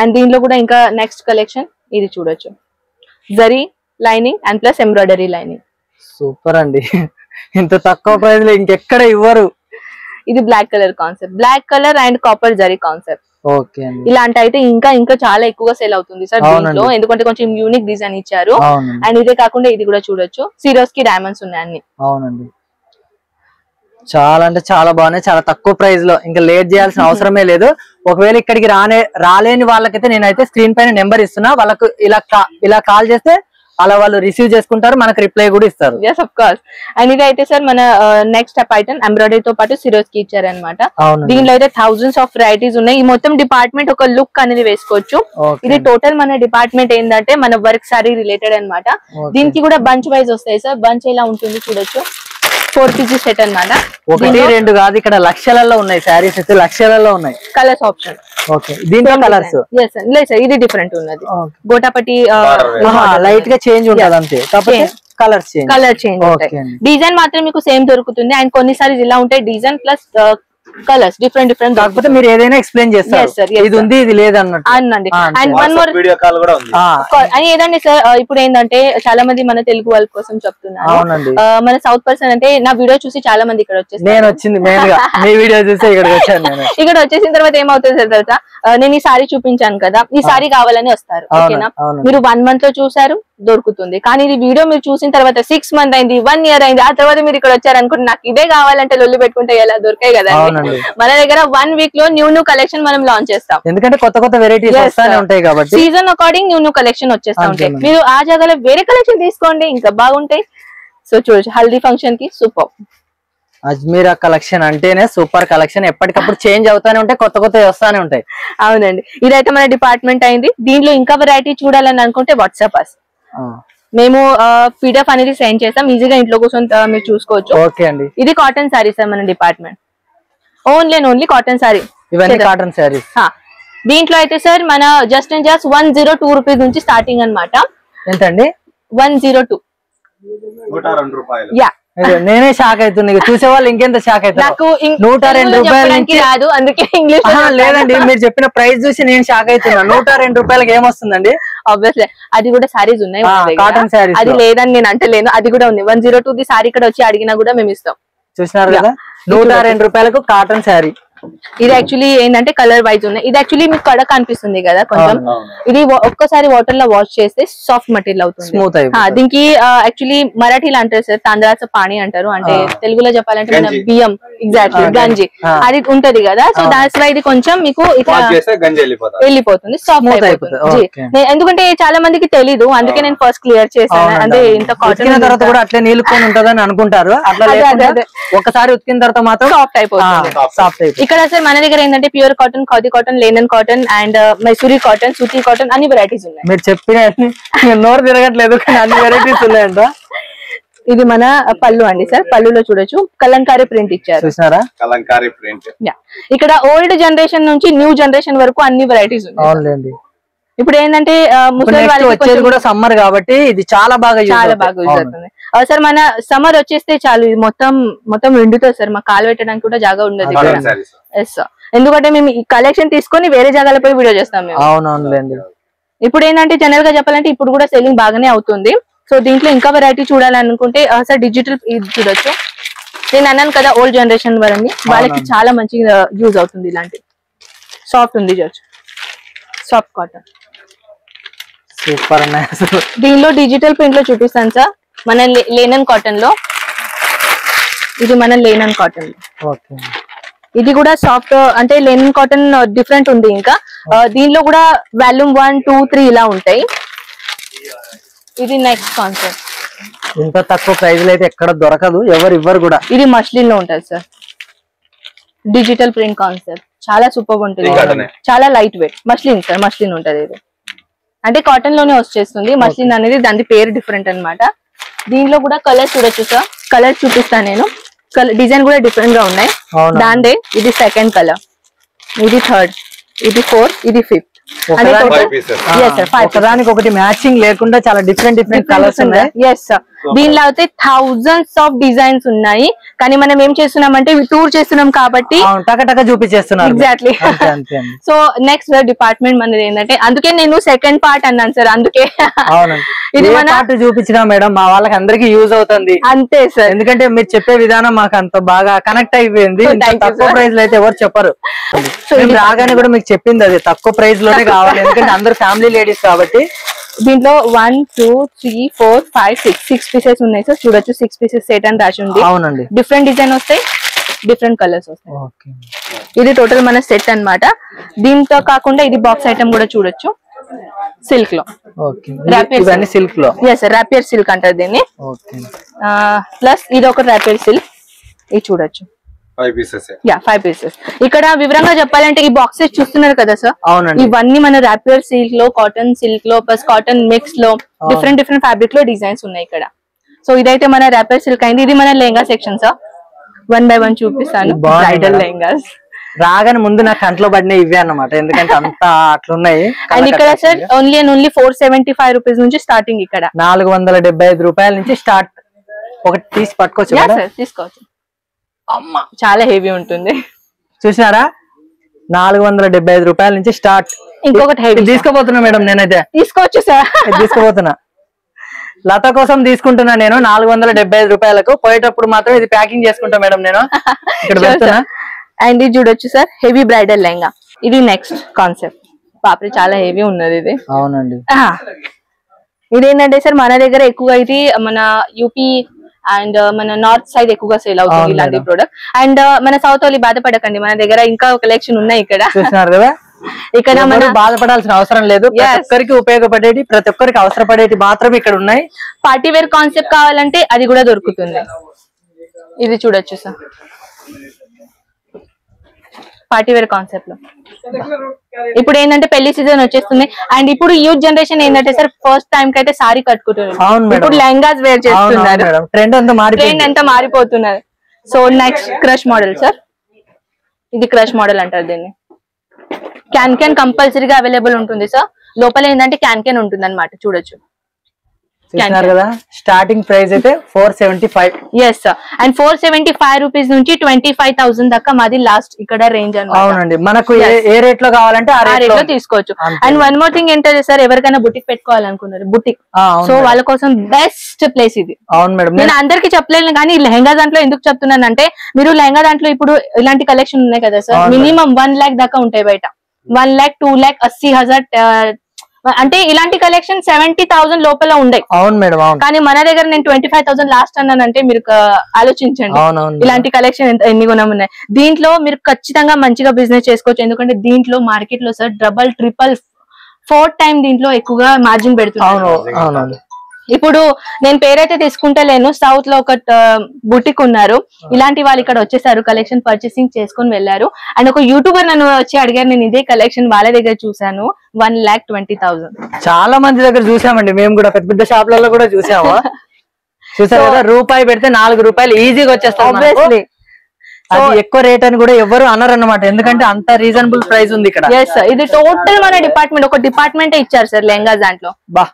అండ్ దీంట్లో కూడా ఇంకా నెక్స్ట్ కలెక్షన్ ఇది చూడొచ్చు. Zari lining and plus embroidery lining. Super అండి, ఇంత తక్కువ ప్రైస్ లో ఇంకెక్కడ ఇవ్వరు. ఇది black colour concept, black colour and copper zari concept. Okay అండి. ఇలాంటి అయితే ఇంకా ఇంకా చాలా ఎక్కువగా సేల్ అవుతుంది సార్ దీంట్లో, ఎందుకంటే కొంచెం యూనిక్ డిజైన్ ఇచ్చారు. అండ్ ఇదే కాకుండా ఇది కూడా చూడొచ్చు, సిరోస్ కి డైమండ్స్ ఉన్నాయి అన్ని. అవునండి, చాలా అంటే చాలా బాగున్నాయి, చాలా తక్కువ ప్రైస్ లో. ఇంకా లేట్ చేయాల్సిన అవసరమే లేదు. ఒకవేళ ఇక్కడికి రాలేని వాళ్ళకైతే నేనైతే స్క్రీన్ పైన నెంబర్ ఇస్తున్నా, వాళ్ళకు ఇలా కాల్ చేస్తే అలా వాళ్ళు రిసీవ్ చేసుకుంటారు, మనకు రిప్లై కూడా ఇస్తారు. yes of course. అండ్ ఇది అయితే సార్ మన నెక్స్ట్ స్టెప్ ఐటమ్ ఎంబ్రాయిడరీ తో పాటు సిరోస్ కి ఇచ్చారనమాట. దీనిలో అయితే థౌజండ్స్ ఆఫ్ వెరైటీస్ ఉన్నాయి. ఈ మొత్తం డిపార్ట్మెంట్ ఒక లుక్ అనేది వేసుకోవచ్చు. ఇది టోటల్ మన డిపార్ట్మెంట్ ఏంటంటే మన వర్క్ సారీ రిలేటెడ్ అన్నమాట. దీనికి కూడా బంచ్ వైజ్ వస్తాయి సార్. బంచ్ ఎలా ఉంటుంది చూడొచ్చు, 4 pieces సెట్ అన్నమాట. ఒకటి రెండు కాదు, ఇక్కడ లక్షలలో ఉన్నాయి శారీస్, అయితే లక్షలలో ఉన్నాయి. కలర్స్ ఆప్షన్ ఓకే, దీంట్లో కలర్స్ లేదు సార్, ఇది డిఫరెంట్ ఉన్నది. గోటాపట్టి లైట్ గా చేంజ్ ఉంటుంది అంతే, కాకపోతే కలర్ చేంజ్ ఉంటాయి. డిజైన్ మాత్రం మీకు సేమ్ దొరుకుతుంది. అండ్ కొన్నిసారి ఇలా ఉంటాయి డిజైన్ ప్లస్ కలర్స్ డిఫరెంట్ కాకపోతే మీరు ఏదైనా ఎక్స్ప్లెయిన్ చేస్తారు, ఇది ఉంది ఇది లేదన్నట్టు అనండి. And one more video call కూడా ఉంది అని ఏదండి సార్, ఇప్పుడు ఏంటంటే చాలా మంది మన తెలుగు వాళ్ళ కోసం చెప్తున్నారు. మన సౌత్ పర్సన్ అంటే నా వీడియో చూసి చాలా మంది ఇక్కడ వచ్చేసి, నేను వచ్చింది మెయిన్ గా మీ వీడియో చూసి ఇక్కడికి వచ్చాను. ఇక్కడ వచ్చేసిన తర్వాత ఏమవుతుంది సార్ తెలుసా, నేను ఈ సారీ చూపించాను కదా, ఈ సారీ కావాలని వస్తారు. ఓకేనా, మీరు 1 month లో చూసారు దొరుకుతుంది. కానీ ఇది వీడియో మీరు చూసిన తర్వాత 6 months అయింది, 1 year అయింది, ఆ తర్వాత మీరు ఇక్కడ వచ్చారు అనుకుంటే నాకు ఇదే కావాలంటే లొల్లి పెట్టుకుంటే ఎలా దొరికాయి కదా. మన దగ్గర 1 week లో న్యూ కలెక్షన్ మనం లాంచ్ చేస్తాం, ఎందుకంటే కొత్త వెరైటీస్ వస్తానే ఉంటాయి కాబట్టి సీజన్ అకార్డింగ్ న్యూ కలెక్షన్ వచ్చేస్తా ఉంటాయి. మీరు ఆ జాగాలో వేరే కలెక్షన్ తీసుకోండి, ఇంకా బాగుంటాయి. సో చూడొచ్చు, హల్దీ ఫంక్షన్ కి సూపర్. అజ్మీరా కలెక్షన్ అంటేనే సూపర్ కలెక్షన్, ఎప్పటికప్పుడు చేంజ్ అవుతానే ఉంటాయి, కొత్త వస్తానే ఉంటాయి. అవునండి, ఇదైతే మన డిపార్ట్మెంట్ అయింది. దీంట్లో ఇంకా వెరైటీ చూడాలని అనుకుంటే వాట్సాప్ మేము పీడిఎఫ్ అనేది సెండ్ చేస్తాం, ఈజీగా ఇంట్లో కూర్చొని మీరు చూసుకోవచ్చు. ఓకే అండి, ఇది కాటన్ సారీ సార్ మన డిపార్ట్మెంట్, ఓన్లీ కాటన్ సారీ. ఇవన్నీ కాటన్ సారీ. దీంట్లో అయితే సార్ మన జస్ట్ 102 రూపీస్ నుంచి స్టార్టింగ్ అన్నమాట. ఎంతండి? 102. 102 రూపాయలు. యా, నేనే షాక్ అవుతుంది, చూసే వాళ్ళు ఇంకెంత షాక్ అవుతారు. నాకు 102 రూపాయల నుంచి రాదు, అందుకే ఇంగ్లీష్ లేదండి. మీరు చెప్పిన ప్రైస్ చూసి నేను షాక్ అవుతున్నా. 102 రూపాయలకి ఏమొస్తుందండి? ఆబ్వియస్లీ అది కూడా సారీస్ ఉన్నాయి, కాటన్ సారీస్. అది లేదని నేను అంటలేను, అది కూడా ఉంది. 102 ది సారీ ఇక్కడ వచ్చి అడిగినా కూడా మేము ఇస్తాం. చూసినారు కదా, 102 రూపాయలకు కాటన్ శారీ. ఇది యాక్చువల్లీ ఏంటంటే కలర్ వైజ్ ఉన్నాయి. ఇది యాక్చువల్లీ మీకు కడక అనిపిస్తుంది కదా కొంచెం, ఇది ఒక్కసారి వాటర్ లో వాష్ చేస్తే సాఫ్ట్ మెటీరియల్ అవుతుంది, స్మూత్ అయిపోతుంది. దీనికి యాక్చువల్లీ మరాఠీలో అంటారు సార్ తాంద్రాస పాణి అంటారు, అంటే తెలుగులో చెప్పాలంటే మన బియ్యం, ఎగ్జాక్ట్లీ గంజి అది ఉంటది కదా. సో దాట్స్ వై ఇది కొంచెం మీకు ఇట్లా వెళ్ళిపోతుంది, సాఫ్ట్ అయిపోతుంది. ఎందుకంటే చాలా మందికి తెలీదు, అందుకే నేను ఫస్ట్ క్లియర్ చేశాను. అంటే ఇంత కాటన్ తర్వాత కూడా అట్లే నీళ్ళుకొని ఉంటదని అనుకుంటారు, అట్లా ఒకసారి ఉతికిన తర్వాత మాత్రం సాఫ్ట్ అయిపోతుంది, సాఫ్ట్ అయిపోతుంది. ఇక్కడ సార్ మన దగ్గర ఏంటంటే pure cotton, khadi cotton, linen cotton and Mysore cotton, సూతి cotton అన్ని వెరైటీస్ ఉన్నాయి. మీరు చెప్పిన నోరు తిరగట్లేదు కానీ అన్ని వెరైటీస్ ఉన్నాయంట. ఇది మన పళ్ళు అండి సార్, పళ్ళులో చూడొచ్చు కలంకారీ ప్రింట్ ఇచ్చారు, చూసారా? కలంకారీ ప్రింట్. ఇక్కడ ఓల్డ్ జనరేషన్ నుంచి న్యూ జనరేషన్ వరకు అన్ని వెరైటీస్ ఉన్నాయి. ఇప్పుడు ఏంటంటే ముసలి వాళ్ళకి వచ్చేది కూడా సమ్మర్ కాబట్టి ఇది చాలా బాగా యూజ్ అవుతుంది సార్. మన సమ్మర్ వచ్చేస్తే చాలు, ఇది మొత్తం ఎండుతుంది సార్, మాకు కాలు పెట్టడానికి కూడా జాగా ఉండదు. ఎస్ సార్, ఎందుకంటే మేము ఈ కలెక్షన్ తీసుకొని వేరే జాగాలో పోయి వీడియో చేస్తాం మేము. అవునవునులేండి. ఇప్పుడు ఏంటంటే జనరల్ గా చెప్పాలంటే ఇప్పుడు కూడా సెల్లింగ్ బాగానే అవుతుంది. సో దీంట్లో ఇంకా వెరైటీ చూడాలనుకుంటే సార్ డిజిటల్ ఇది చూడొచ్చు. నేను అన్నాను కదా ఓల్డ్ జనరేషన్ వారిని, వాళ్ళకి చాలా మంచిగా యూజ్ అవుతుంది. ఇలాంటి సాఫ్ట్ ఉంది చూడొచ్చు, సాఫ్ట్ కాటన్, సూపర్ నైస్. దీనిలో డిజిటల్ ప్రింట్ లో చూపిస్తాను సార్, మన లేనన్ కాటన్ లో. ఇది మన లేనన్ కాటన్ లో, ఇది కూడా సాఫ్ట్ అంటే లేనన్ కాటన్ డిఫరెంట్ ఉంది. ఇంకా దీనిలో కూడా వాల్యూమ్ 1, 2, 3 ఇలా ఉంటాయి. ఇది నెక్స్ట్ కాన్సెప్ట్, ఇంత తక్కువ ప్రైస్ లో అయితే ఎక్కడ దొరకదు, ఎవరు ఇవ్వరు కూడా. ఇది మస్లిన్ లో ఉంటుంది సార్, డిజిటల్ ప్రింట్ కాన్సెప్ట్, చాలా సూపర్ ఉంటుంది, చాలా light weight. Muslin sir, muslin ఉంటది. ఇది అంటే కాటన్ లోనే వచ్చేస్తుంది, మస్లిన్ అనేది దాని పేరు డిఫరెంట్ అన్నమాట. దీనిలో కూడా కలర్ చూడొచ్చు సార్, కలర్ చూపిస్తాను నేను. డిజైన్ కూడా డిఫరెంట్ గా ఉన్నాయి. దాందే ఇది 2nd కలర్, ఇది 3rd, ఇది 4th, ఇది 5th. ఒకదానికి ఒకటి మ్యాచింగ్ లేకుండా చాలా డిఫరెంట్ కలర్స్ ఉన్నాయి. ఎస్ సార్, దీనిలో అయితే థౌజండ్స్ ఆఫ్ డిజైన్స్ ఉన్నాయి. కానీ మనం ఏం చేస్తున్నామంటే టూర్ చేస్తున్నాం కాబట్టి టక చూపించేస్తున్నారు. ఎగ్జాక్ట్లీ. సో నెక్స్ట్ డిపార్ట్మెంట్ మనది ఏంటంటే, అందుకే నేను సెకండ్ పార్ట్ అన్నాను సార్. అందుకే ఇది మన చూపించినా మేడం మా వాళ్ళకి అందరికి యూజ్ అవుతుంది. అంతే సార్, ఎందుకంటే మీరు చెప్పే విధానం మాకు అంత బాగా కనెక్ట్ అయిపోయింది. తక్కువ ప్రైస్ లో అయితే ఎవరు చెప్పరు. రాగానే కూడా మీకు చెప్పింది అది తక్కువ ప్రైస్ లోనే కావాలి, ఎందుకంటే అందరు ఫ్యామిలీ లేడీస్ కాబట్టి. దీంట్లో 1 2 3 4 5 6 పీసెస్ ఉన్నాయి సార్. చూడొచ్చు 6 పీసెస్ సెట్ అని రాసి ఉంది. అవునండి, డిఫరెంట్ డిజైన్ వస్తాయి, డిఫరెంట్ కలర్స్ వస్తాయి. ఇది టోటల్ మన సెట్ అన్నమాట. దీంతో కాకుండా ఇది బాక్స్ ఐటమ్ కూడా చూడొచ్చు, సిల్క్ లో. సిల్క్ లో రాపియర్ సిల్క్ అంటారు దీన్ని. ప్లస్ ఇది ఒక రాపియర్ సిల్క్, ఇది చూడొచ్చు 5 పీసెస్. ఇక్కడ వివరంగా చెప్పాలంటే ఈ బాక్సెస్ చూస్తున్నారు కదా సార్, ఇవన్నీ మన రాపియర్ సిల్క్ లో, కాటన్ సిల్క్ లో, ప్లస్ కాటన్ మిక్స్ లో డిఫరెంట్ ఫ్యాబ్రిక్ లో డిజైన్స్ ఉన్నాయి ఇక్కడ. సో ఇదైతే మన రాపియర్ సిల్క్ అయింది. ఇది మన లెహంగా సెక్షన్ సార్. 1 by 1 చూపిస్తాను. బ్రైడల్ లెహంగాస్ రాగానే ముందు నాకు కంట్లో పడిన ఇవే అన్నమాట, ఎందుకంటే అంత అట్లున్నాయి. అండ్ ఇక్కడ సార్ ఓన్లీ 475 రూపీస్ నుంచి స్టార్టింగ్. ఇక్కడ 475 రూపాయల నుంచి స్టార్ట్. ఒకటి తీసి పట్టుకోవచ్చు, తీసుకోవచ్చు. అమ్మ చాలా హెవీ ఉంటుంది, చూసినారా? 475 రూపాయల నుంచి స్టార్ట్. ఇంకొకటి హెవీ తీసుకోబోతున్నా మేడం, నేనైతే తీసుకోవచ్చు సార్. తీసుకోబోతున్నా, లత కోసం తీసుకుంటున్నా నేను 475 రూపాయలకు. పోయేటప్పుడు మాత్రం ఇది ప్యాకింగ్ చేసుకుంటా మేడం నేను ఇక్కడ పెడుతున్నా. అండ్ ఇది చూడొచ్చు సార్, హెవీ బ్రైడల్ లెహంగా. ఇది నెక్స్ట్ కాన్సెప్ట్. పాపరి చాలా హెవీ ఉన్నది ఇది. అవునండి. ఇదేంటంటే సార్ మన దగ్గర ఎక్కువగా ఇది మన యూపీ అండ్ మన నార్త్ సైడ్ ఎక్కువగా సేల్ అవుతుంది ఇలాంటి ప్రోడక్ట్. అండ్ మన సౌత్ వాళ్ళు బాధపడకండి, మన దగ్గర ఇంకా కలెక్షన్ ఉన్నాయి ఇక్కడ. చూస్తున్నారు కదా, ఇక్కడ మనం బాధపడాల్సిన అవసరం లేదు. ప్రతి ఒక్కరికి ఉపయోగపడేది, ప్రతి ఒక్కరికి అవసరపడేది మాత్రమే ఇక్కడ ఉన్నాయి. పార్టీ వేర్ కాన్సెప్ట్ కావాలంటే అది కూడా దొరుకుతుంది. ఇది చూడొచ్చు సార్, పార్టీ వేర్ కాన్సెప్ట్ లో. ఇప్పుడు ఏంటంటే పెళ్లి సీజన్ వచ్చేస్తుంది. అండ్ ఇప్పుడు యూత్ జనరేషన్ ఏంటంటే సార్ ఫస్ట్ టైం కి అయితే సారీ కట్టుకుంటున్నారు, ఇప్పుడు లెహంగాస్ వేర్ చేస్తున్నారు. ట్రెండ్ అంతా మారిపోతున్నారు. So next crush model sir. ఇది క్రష్ మోడల్ అంటారు దీన్ని. క్యాన్ కంపల్సరీగా అవైలబుల్ ఉంటుంది సార్. లోపల ఏంటంటే క్యాన్ ఉంటుంది అన్నమాట. చూడొచ్చు కదా, స్టార్టింగ్ ప్రైస్ అయితే 475. Yes sir. అండ్ 475 రూపీస్ నుంచి 25,000 దాకా మాది లాస్ట్ ఇక్కడ రేంజ్ అన్నమాట. అవునండి, మనకు ఏ రేట్ లో కావాలంటే ఆ రేట్ లో తీసుకోవచ్చు. అండ్ వన్ మోర్ థింగ్ ఏంటంటే సార్, ఎవరికైనా బుటిక్ పెట్టుకోవాలనుకున్నారు, బుటిక్, సో వాళ్ళ కోసం బెస్ట్ ప్లేస్ ఇది. అవును మేడం, నేను అందరికి చెప్పలేను కానీ లెహంగా దాంట్లో ఎందుకు చెప్తున్నానంటే, మీరు లెహంగా దాంట్లో ఇప్పుడు ఇలాంటి కలెక్షన్ ఉన్నాయి కదా సార్, మినిమం 1 lakh దాకా ఉంటాయి బయట. 1 lakh 2 lakh 80,000 అంటే ఇలాంటి కలెక్షన్ 70,000 లోపల ఉండే. అవును మేడం, కానీ మన దగ్గర నేను 25,000 లాస్ట్ అన్నానంటే మీరు ఆలోచించండి ఇలాంటి కలెక్షన్ ఎన్ని గుణం ఉన్నాయి. దీంట్లో మీరు ఖచ్చితంగా మంచిగా బిజినెస్ చేసుకోవచ్చు. ఎందుకంటే దీంట్లో మార్కెట్ లో సార్ డబల్ ట్రిపుల్ 4 టైమ్ దీంట్లో ఎక్కువగా మార్జిన్ పెడుతున్నారు. ఇప్పుడు నేను పేరైతే తీసుకుంటలేను, సౌత్ లో ఒక బుటిక్ ఉన్నారు, ఇలాంటి వాళ్ళు ఇక్కడ వచ్చేసారు, కలెక్షన్ పర్చేసింగ్ చేసుకుని వెళ్ళారు. అండ్ ఒక యూట్యూబర్ నన్ను వచ్చి అడిగారు, నేను ఇదే కలెక్షన్ వాళ్ళ దగ్గర చూసాను, 1,20,000. చాలా మంది దగ్గర చూసామండి, మేము కూడా పెద్ద పెద్ద షాపులలో కూడా చూసాము. చూసారు కదా, రూపాయి పెడితే 4 రూపాయలు ఈజీగా వచ్చేస్తాం. అది ఎక్కువ రేట్ అని కూడా ఎవరు అనరు అన్నమాట, ఎందుకంటే అంత రీజనబుల్ ప్రైస్ ఉంది ఇక్కడ. ఇది టోటల్ మన డిపార్ట్మెంట్, ఒక డిపార్ట్మెంట్ ఇచ్చారు సార్ లెహంగా దాంట్లో. బా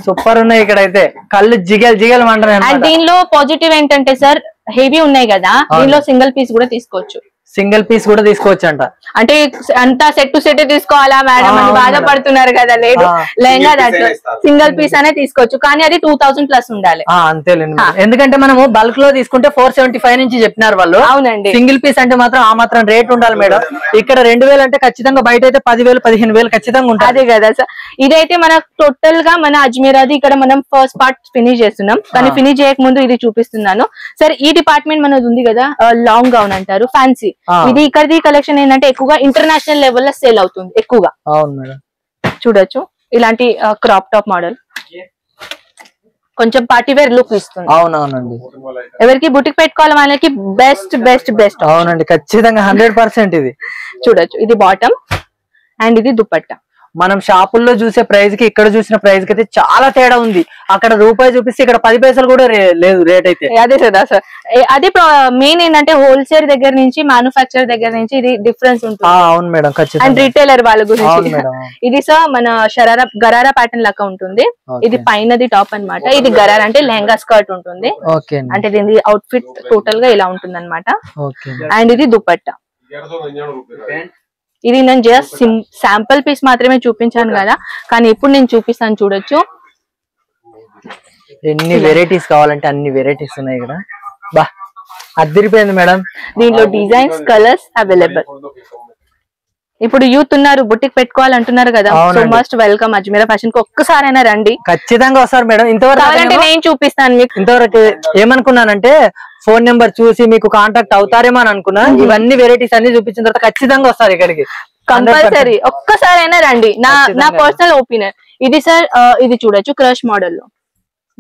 సూపర్ ఉన్నాయి ఇక్కడ అయితే, కళ్ళు జిగలు అంటున్నాయి. అండ్ దీనిలో పాజిటివ్ ఏంటంటే సార్, హెవీ ఉన్నాయి కదా, దీనిలో సింగిల్ పీస్ కూడా తీసుకోవచ్చు. సింగిల్ పీస్ కూడా తీసుకోవచ్చు అంట. అంటే అంతా సెట్ టు సెట్ తీసుకోవాలా మేడం అని బాధపడుతున్నారు కదా, లేదు లెహంగా దాంట్లో సింగిల్ పీస్ అనే తీసుకోవచ్చు. కానీ అది 2,000 ప్లస్ ఉండాలి. అంతేలేండి, ఎందుకంటే మనము బల్క్ లో తీసుకుంటే 475 నుంచి చెప్పినారు వాళ్ళు. అవునండి, సింగిల్ పీస్ అంటే మాత్రం ఆ మాత్రం రేట్ ఉండాలి మేడం. ఇక్కడ 2,000 అంటే ఖచ్చితంగా, బయట అయితే 10,000 15,000 ఖచ్చితంగా ఉంటుంది. అదే కదా సార్. ఇదైతే మన టోటల్ గా మన అజ్మీరాది ఇక్కడ మనం ఫస్ట్ పార్ట్ ఫినిష్ చేస్తున్నాం, కానీ ఫినిష్ చేయక ముందు ఇది చూపిస్తున్నాను సార్. ఈ డిపార్ట్మెంట్ మనది ఉంది కదా, లాంగ్ గౌన్ అంటారు, ఫ్యాన్సీ. ఇది ఇక్కడిది కలెక్షన్ ఏంటంటే ఎక్కువగా ఇంటర్నేషనల్ లెవెల్ లో సేల్ అవుతుంది ఎక్కువగా. అవును మేడం, చూడొచ్చు ఇలాంటి క్రాప్ టాప్ మోడల్, కొంచెం పార్టీ వేర్ లుక్ ఇస్తుంది. అవునవునండి, ఎవరికి బుటిక్ పెట్టుకోవాలి వాళ్ళకి బెస్ట్ బెస్ట్ బెస్ట్. అవునండి, ఖచ్చితంగా 100% ఇది. చూడొచ్చు, ఇది బాటమ్ అండ్ ఇది దుపట్టా. మనం షాపుల్లో చూసే ప్రైస్ కి ఇక్కడ చూసిన ప్రైస్ కి అయితే చాలా తేడా ఉంది. అక్కడ రూపాయి చూపిస్తే ఇక్కడ 10 పైసలు కూడా లేదు రేట్ అయితే. అదే సార్ అది మెయిన్ ఏంటంటే హోల్సేల్ దగ్గర నుంచి మ్యానుఫ్యాక్చర్ దగ్గర నుంచి ఇది డిఫరెన్స్ ఉంటుంది. అవును మేడం ఖచ్చితంగా. అండ్ రీటైలర్ వాళ్ళ గురించి ఇది సార్ మన గరారా ప్యాటర్న్ లాగా ఉంటుంది. ఇది పైనది టాప్ అన్నమాట. ఇది గరారా అంటే లెహంగా స్కర్ట్ ఉంటుంది. అంటే దీని అవుట్ఫిట్ టోటల్ గా ఇలా ఉంటుంది అనమాట. అండ్ ఇది దుపట్టా. ఇది నేను జస్ట్ శాంపుల్ పీస్ మాత్రమే చూపించాను కదా, కానీ ఇప్పుడు నేను చూపిస్తాను చూడొచ్చు. ఎన్ని వెరైటీస్ కావాలంటే అన్ని వెరైటీస్ ఉన్నాయి ఇక్కడ. బా అదిరిపోయింది మేడం. దీంట్లో డిజైన్స్ కలర్స్ అవైలబుల్. ఇప్పుడు యూత్ ఉన్నారు, బుట్టిక్ పెట్టుకోవాలంటున్నారు కదా, so must welcome Ajmeera fashion కి. ఒక్కసారైనా రండి, ఖచ్చితంగా వస్తారు మేడం. ఇంతవరకు నేను చూపిస్తాను మీకు. ఇంతవరకు ఏమనుకున్నానంటే ఫోన్ నెంబర్ చూసి మీకు కాంటాక్ట్ అవుతారేమో అని అనుకున్నా. ఇవన్నీ వెరైటీస్ అన్ని చూపించిన తర్వాత ఖచ్చితంగా వస్తారు ఇక్కడికి కంపల్సరీ. ఒక్కసారైనా రండి, నా పర్సనల్ ఒపీనియన్. ఇది సార్ ఇది చూడొచ్చు క్రష్ మోడల్ లో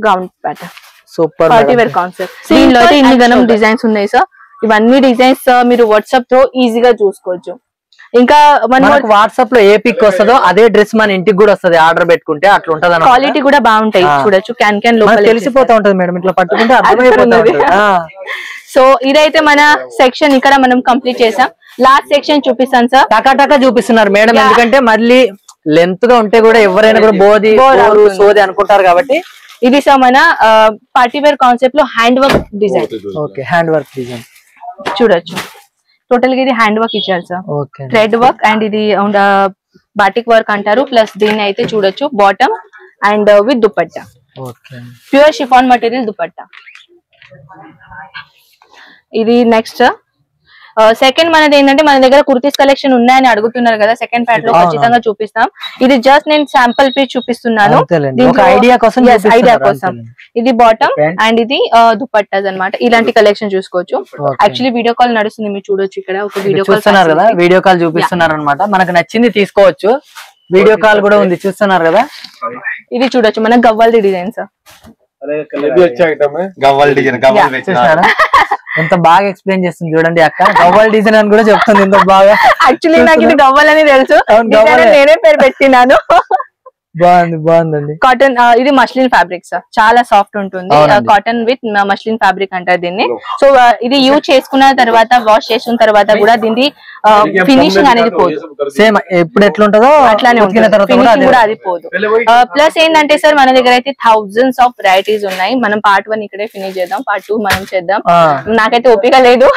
gown pattern, super party wear concept. దీనిలో అయితే ఇన్ని గణం డిజైన్స్ ఉన్నాయి సార్. ఇవన్నీ డిజైన్స్ మీరు వాట్సాప్ తో ఈజీగా చూసుకోవచ్చు. ఇంకా మనకు వాట్సాప్ లో ఏ పిక్ వస్తుందో అదే డ్రెస్ మన ఇంటికి కూడా వస్తుంది ఆర్డర్ పెట్టుకుంటే. అట్లా ఉంటది. క్వాలిటీ కూడా బాగుంటాయి చూడొచ్చు. క్యాన్ లో తెలిసిపోతా ఉంటది మేడం, ఇట్లా పట్టుకుంటే అర్థమైపోతుంది. సో ఇదైతే మన సెక్షన్ ఇక్కడ మనం కంప్లీట్ చేసాం. లాస్ట్ సెక్షన్ చూపిస్తాను సార్. టకా చూపిస్తున్నారు మేడం, ఎందుకంటే మళ్ళీ లెంత్ గా ఉంటే కూడా ఎవరైనా కూడా సోది అనుకుంటారు కాబట్టి. ఇది సార్ మన పార్టీ వేర్ కాన్సెప్ట్ లో hand work design. Okay, hand work design చూడొచ్చు. టోటల్ గా ఇది హ్యాండ్ వర్క్ ఇచ్చారు సార్. థ్రెడ్ వర్క్ అండ్ ఇది బాటిక్ వర్క్ అంటారు. ప్లస్ దీన్ని అయితే చూడొచ్చు bottom and with dupatta. Pure chiffon material dupatta. ఇది నెక్స్ట్ సెకండ్ మనది ఏంటంటే మన దగ్గర కుర్తీస్ కలెక్షన్ ఉన్నాయని అడుగుతున్నారు కదా, సెకండ్ ప్యాట్ లో ఖచ్చితంగా చూపిస్తాం. ఇది జస్ట్ నేను శాంపుల్ పీస్ చూపిస్తున్నాను ఐడియా కోసం. ఇది బాటమ్ అండ్ ఇది దుపట్టాస్ అన్నమాట. ఇలాంటి కలెక్షన్ చూసుకోవచ్చు. యాక్చువల్లీ వీడియో కాల్ నడుస్తుంది, మీరు చూడొచ్చు. ఇక్కడ ఒక వీడియో కాల్ చూస్తున్నారు కదా, వీడియో కాల్ చూపిస్తున్నారు అనమాట. మనకు నచ్చింది తీసుకోవచ్చు. వీడియో కాల్ కూడా ఉంది, చూస్తున్నారు కదా. ఇది చూడొచ్చు మన గవ్వల్ది డిజైన్స్. ఎంత బాగా ఎక్స్ప్లెయిన్ చేస్తుంది చూడండి అక్క. గవ్వల్ డిజైన్ అని కూడా చెప్తుంది ఎంత బాగా. యాక్చువల్లీ నాకు ఇది గవ్వల్ అని తెలుసు, నేనే పేరు పెట్టినాను. బాగుందండి. కాటన్ ఇది మస్లిన్ ఫ్యాబ్రిక్ సార్, చాలా సాఫ్ట్ ఉంటుంది. కాటన్ విత్ మస్లిన్ ఫ్యాబ్రిక్ అంటారు దీన్ని. సో ఇది యూజ్ చేసుకున్న తర్వాత, వాష్ చేసుకున్న తర్వాత కూడా దీని ఫినిషింగ్ అనేది పోదు. సేమ్ ఎప్పుడు ఎట్లుంటదో అట్లానే ఉంటుంది, ఫినిషింగ్ కూడా అది పోదు. ప్లస్ ఏంటంటే సార్ మన దగ్గర అయితే థౌజండ్స్ ఆఫ్ వెరైటీస్ ఉన్నాయి. మనం పార్ట్ 1 ఇక్కడే ఫినిష్ చేద్దాం, పార్ట్ 2 మనం చేద్దాం. నాకైతే ఓపిక లేదు,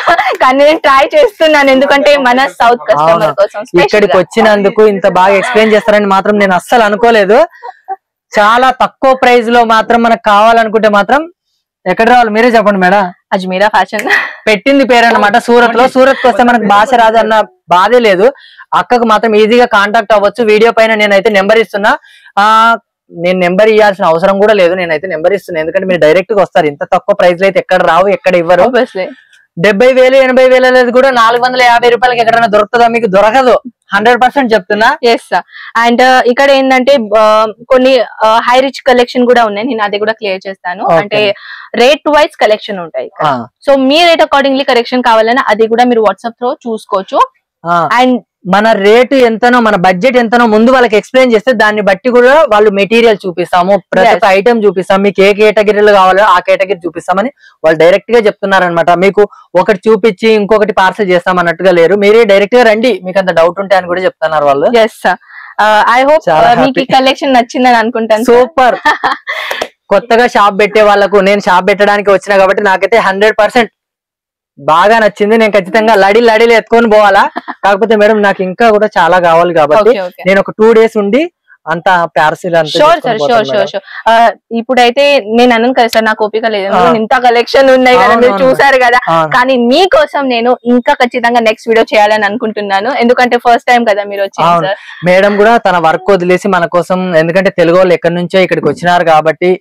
కానీ నేను ట్రై చేస్తున్నాను, ఎందుకంటే మన సౌత్ కస్టమర్ కోసం. ఇక్కడికి వచ్చినందుకు ఇంత బాగా ఎక్స్ప్లెయిన్ చేస్తారని మాత్రం నేను అస్సలు అనుకోలేదు. చాలా తక్కువ ప్రైస్ లో మాత్రం మనకు కావాలనుకుంటే మాత్రం ఎక్కడ రావాలి మీరే చెప్పండి మేడం. అజ్మీరా ఫ్యాషన్ పెట్టింది పేరు అన్నమాట. సూరత్ లో. సూరత్ కి వస్తే మనకు భాష రాదు అన్న బాధే లేదు. అక్కకు మాత్రం ఈజీగా కాంటాక్ట్ అవ్వచ్చు. వీడియో పైన నేనైతే నెంబర్ ఇస్తున్నా. నేను నెంబర్ ఇవ్వాల్సిన అవసరం కూడా లేదు, నేనైతే నెంబర్ ఇస్తున్నా. ఎందుకంటే మీరు డైరెక్ట్ గా వస్తారు. ఇంత తక్కువ ప్రైస్ లో అయితే ఎక్కడ రావు, ఎక్కడ ఇవ్వరు. 70,000 80,000 లేదు కూడా 450 రూపాయలకి ఎక్కడైనా దొరుకుతుందా? మీకు దొరకదు, 100% చెప్తున్నా. ఎస్ అండ్ ఇక్కడ ఏంటంటే కొన్ని హై రిచ్ కలెక్షన్ కూడా ఉన్నాయి, నేను అది కూడా క్లియర్ చేస్తాను. అంటే రేట్ వైజ్ కలెక్షన్ ఉంటాయి. సో మీ రేట్ అకార్డింగ్లీ కలెక్షన్ కావాలన్నా అది కూడా మీరు వాట్సాప్ తో చూసుకోవచ్చు. అండ్ మన రేటు ఎంతనో, మన బడ్జెట్ ఎంతనో ముందు వాళ్ళకి ఎక్స్ప్లెయిన్ చేస్తే దాన్ని బట్టి కూడా వాళ్ళు మెటీరియల్ చూపిస్తాము, ప్రతి ఒక్క ఐటమ్ చూపిస్తాం. మీకు ఏ కేటగిరీలో కావాలో ఆ కేటగిరీ చూపిస్తామని వాళ్ళు డైరెక్ట్ గా చెప్తున్నారనమాట. మీకు ఒకటి చూపించి ఇంకొకటి పార్సల్ చేస్తాం అన్నట్టుగా లేరు. మీరే డైరెక్ట్ గా రండి, మీకు అంత డౌట్ ఉంటే అని కూడా చెప్తున్నారు వాళ్ళు. ఐ హోప్ మీకు ఈ కలెక్షన్ నచ్చిందని అనుకుంటాను. సూపర్. కొత్తగా షాప్ పెట్టే వాళ్ళకు, నేను షాప్ పెట్టడానికి వచ్చినా కాబట్టి నాకైతే 100% బాగా నచ్చింది. నేను ఖచ్చితంగా లడీలు ఎత్తుకొని పోవాలా. కాకపోతే మేడం నాకు ఇంకా కూడా చాలా కావాలి కాబట్టి నేను ఒక 2 days ఉండి అంత పార్సిల్ ఇప్పుడైతే నేను అన్నాను కదా సార్, నాకు ఓపిక లేదు, ఇంత కలెక్షన్ ఉన్నాయి కదా, మీరు చూసారు కదా. కానీ మీకోసం నేను ఇంకా ఖచ్చితంగా నెక్స్ట్ వీడియో చేయాలని అనుకుంటున్నాను, ఎందుకంటే ఫస్ట్ టైం కదా మీరు వచ్చి. మేడం కూడా తన వర్క్ వదిలేసి మన కోసం, ఎందుకంటే తెలుగు వాళ్ళు ఎక్కడి నుంచో ఇక్కడికి వచ్చినారు కాబట్టి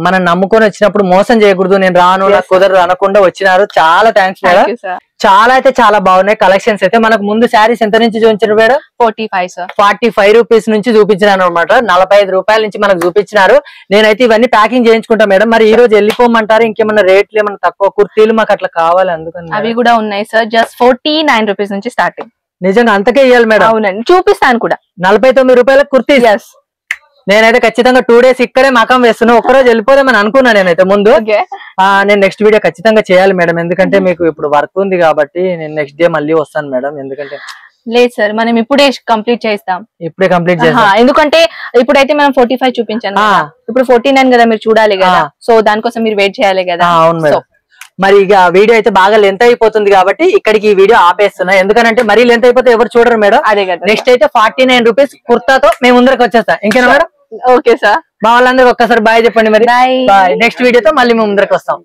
మనం నమ్ముకొని వచ్చినప్పుడు మోసం చేయకూడదు. నేను రాను, నాకు కుదరదు అనకుండా వచ్చినారు. చాలా థ్యాంక్స్ మేడం. చాలా అయితే చాలా బాగున్నాయి కలెక్షన్స్ అయితే. మనకు ముందు శారీస్ ఎంత నుంచి చూపించారు మేడం? 45 రూపీస్ నుంచి చూపించినాను అనమాట. 45 రూపాయల నుంచి మనకు చూపించినారు. నేనైతే ఇవన్నీ ప్యాకింగ్ చేయించుకుంటా మేడం. మరి ఈ రోజు వెళ్ళిపోమంటారు? ఇంకేమన్నా రేట్లు ఏమన్నా తక్కువ కుర్తీలు మాకు అట్లా కావాలి, అందుకని అవి కూడా ఉన్నాయి సార్. జస్ట్ 49 రూపీస్ నుంచి స్టార్టింగ్. నిజంగా అంతకే ఇవ్వాలి మేడం. అవునండి, చూపిస్తాను కూడా. 49 రూపాయల కుర్తీ. నేనైతే ఖచ్చితంగా 2 days ఇక్కడే మకం వేస్తున్నా, ఒక్కరోజు వెళ్ళిపోదామని అనుకున్నా నేనైతే ముందు. నేను నెక్స్ట్ వీడియో ఖచ్చితంగా చేయాలి మేడం, ఎందుకంటే మీకు ఇప్పుడు వర్క్ ఉంది కాబట్టి నేను నెక్స్ట్ డే మళ్ళీ వస్తాను మేడం. ఎందుకంటే లేదు సార్, మనం ఇప్పుడే కంప్లీట్ చేస్తాం. ఇప్పుడే కంప్లీట్ చేస్తాం, ఎందుకంటే ఇప్పుడైతే మనం 45 చూపించాను, ఇప్పుడు 49 కదా, మీరు చూడాలి కదా. సో దానికోసం మీరు వెయిట్ చేయాలి కదా. అవును మేడం. మరి ఇక వీడియో అయితే బాగా లెంత్ అయిపోతుంది కాబట్టి ఇక్కడికి ఈ వీడియో ఆపేస్తున్నా, ఎందుకంటే మరీ లెంత్ అయిపోతే ఎవరు చూడరు మేడం. అదే కదా. నెక్స్ట్ అయితే 49 రూపీస్ కుర్తాతో మేము ముందరకు వచ్చేస్తాం. ఇంకేనా మేడం? ఓకే సార్, మా వాళ్ళందరూ ఒక్కసారి బాయ్ చెప్పండి. మరి బాయ్. నెక్స్ట్ వీడియోతో మళ్ళీ మేము ముందరకు వస్తాం.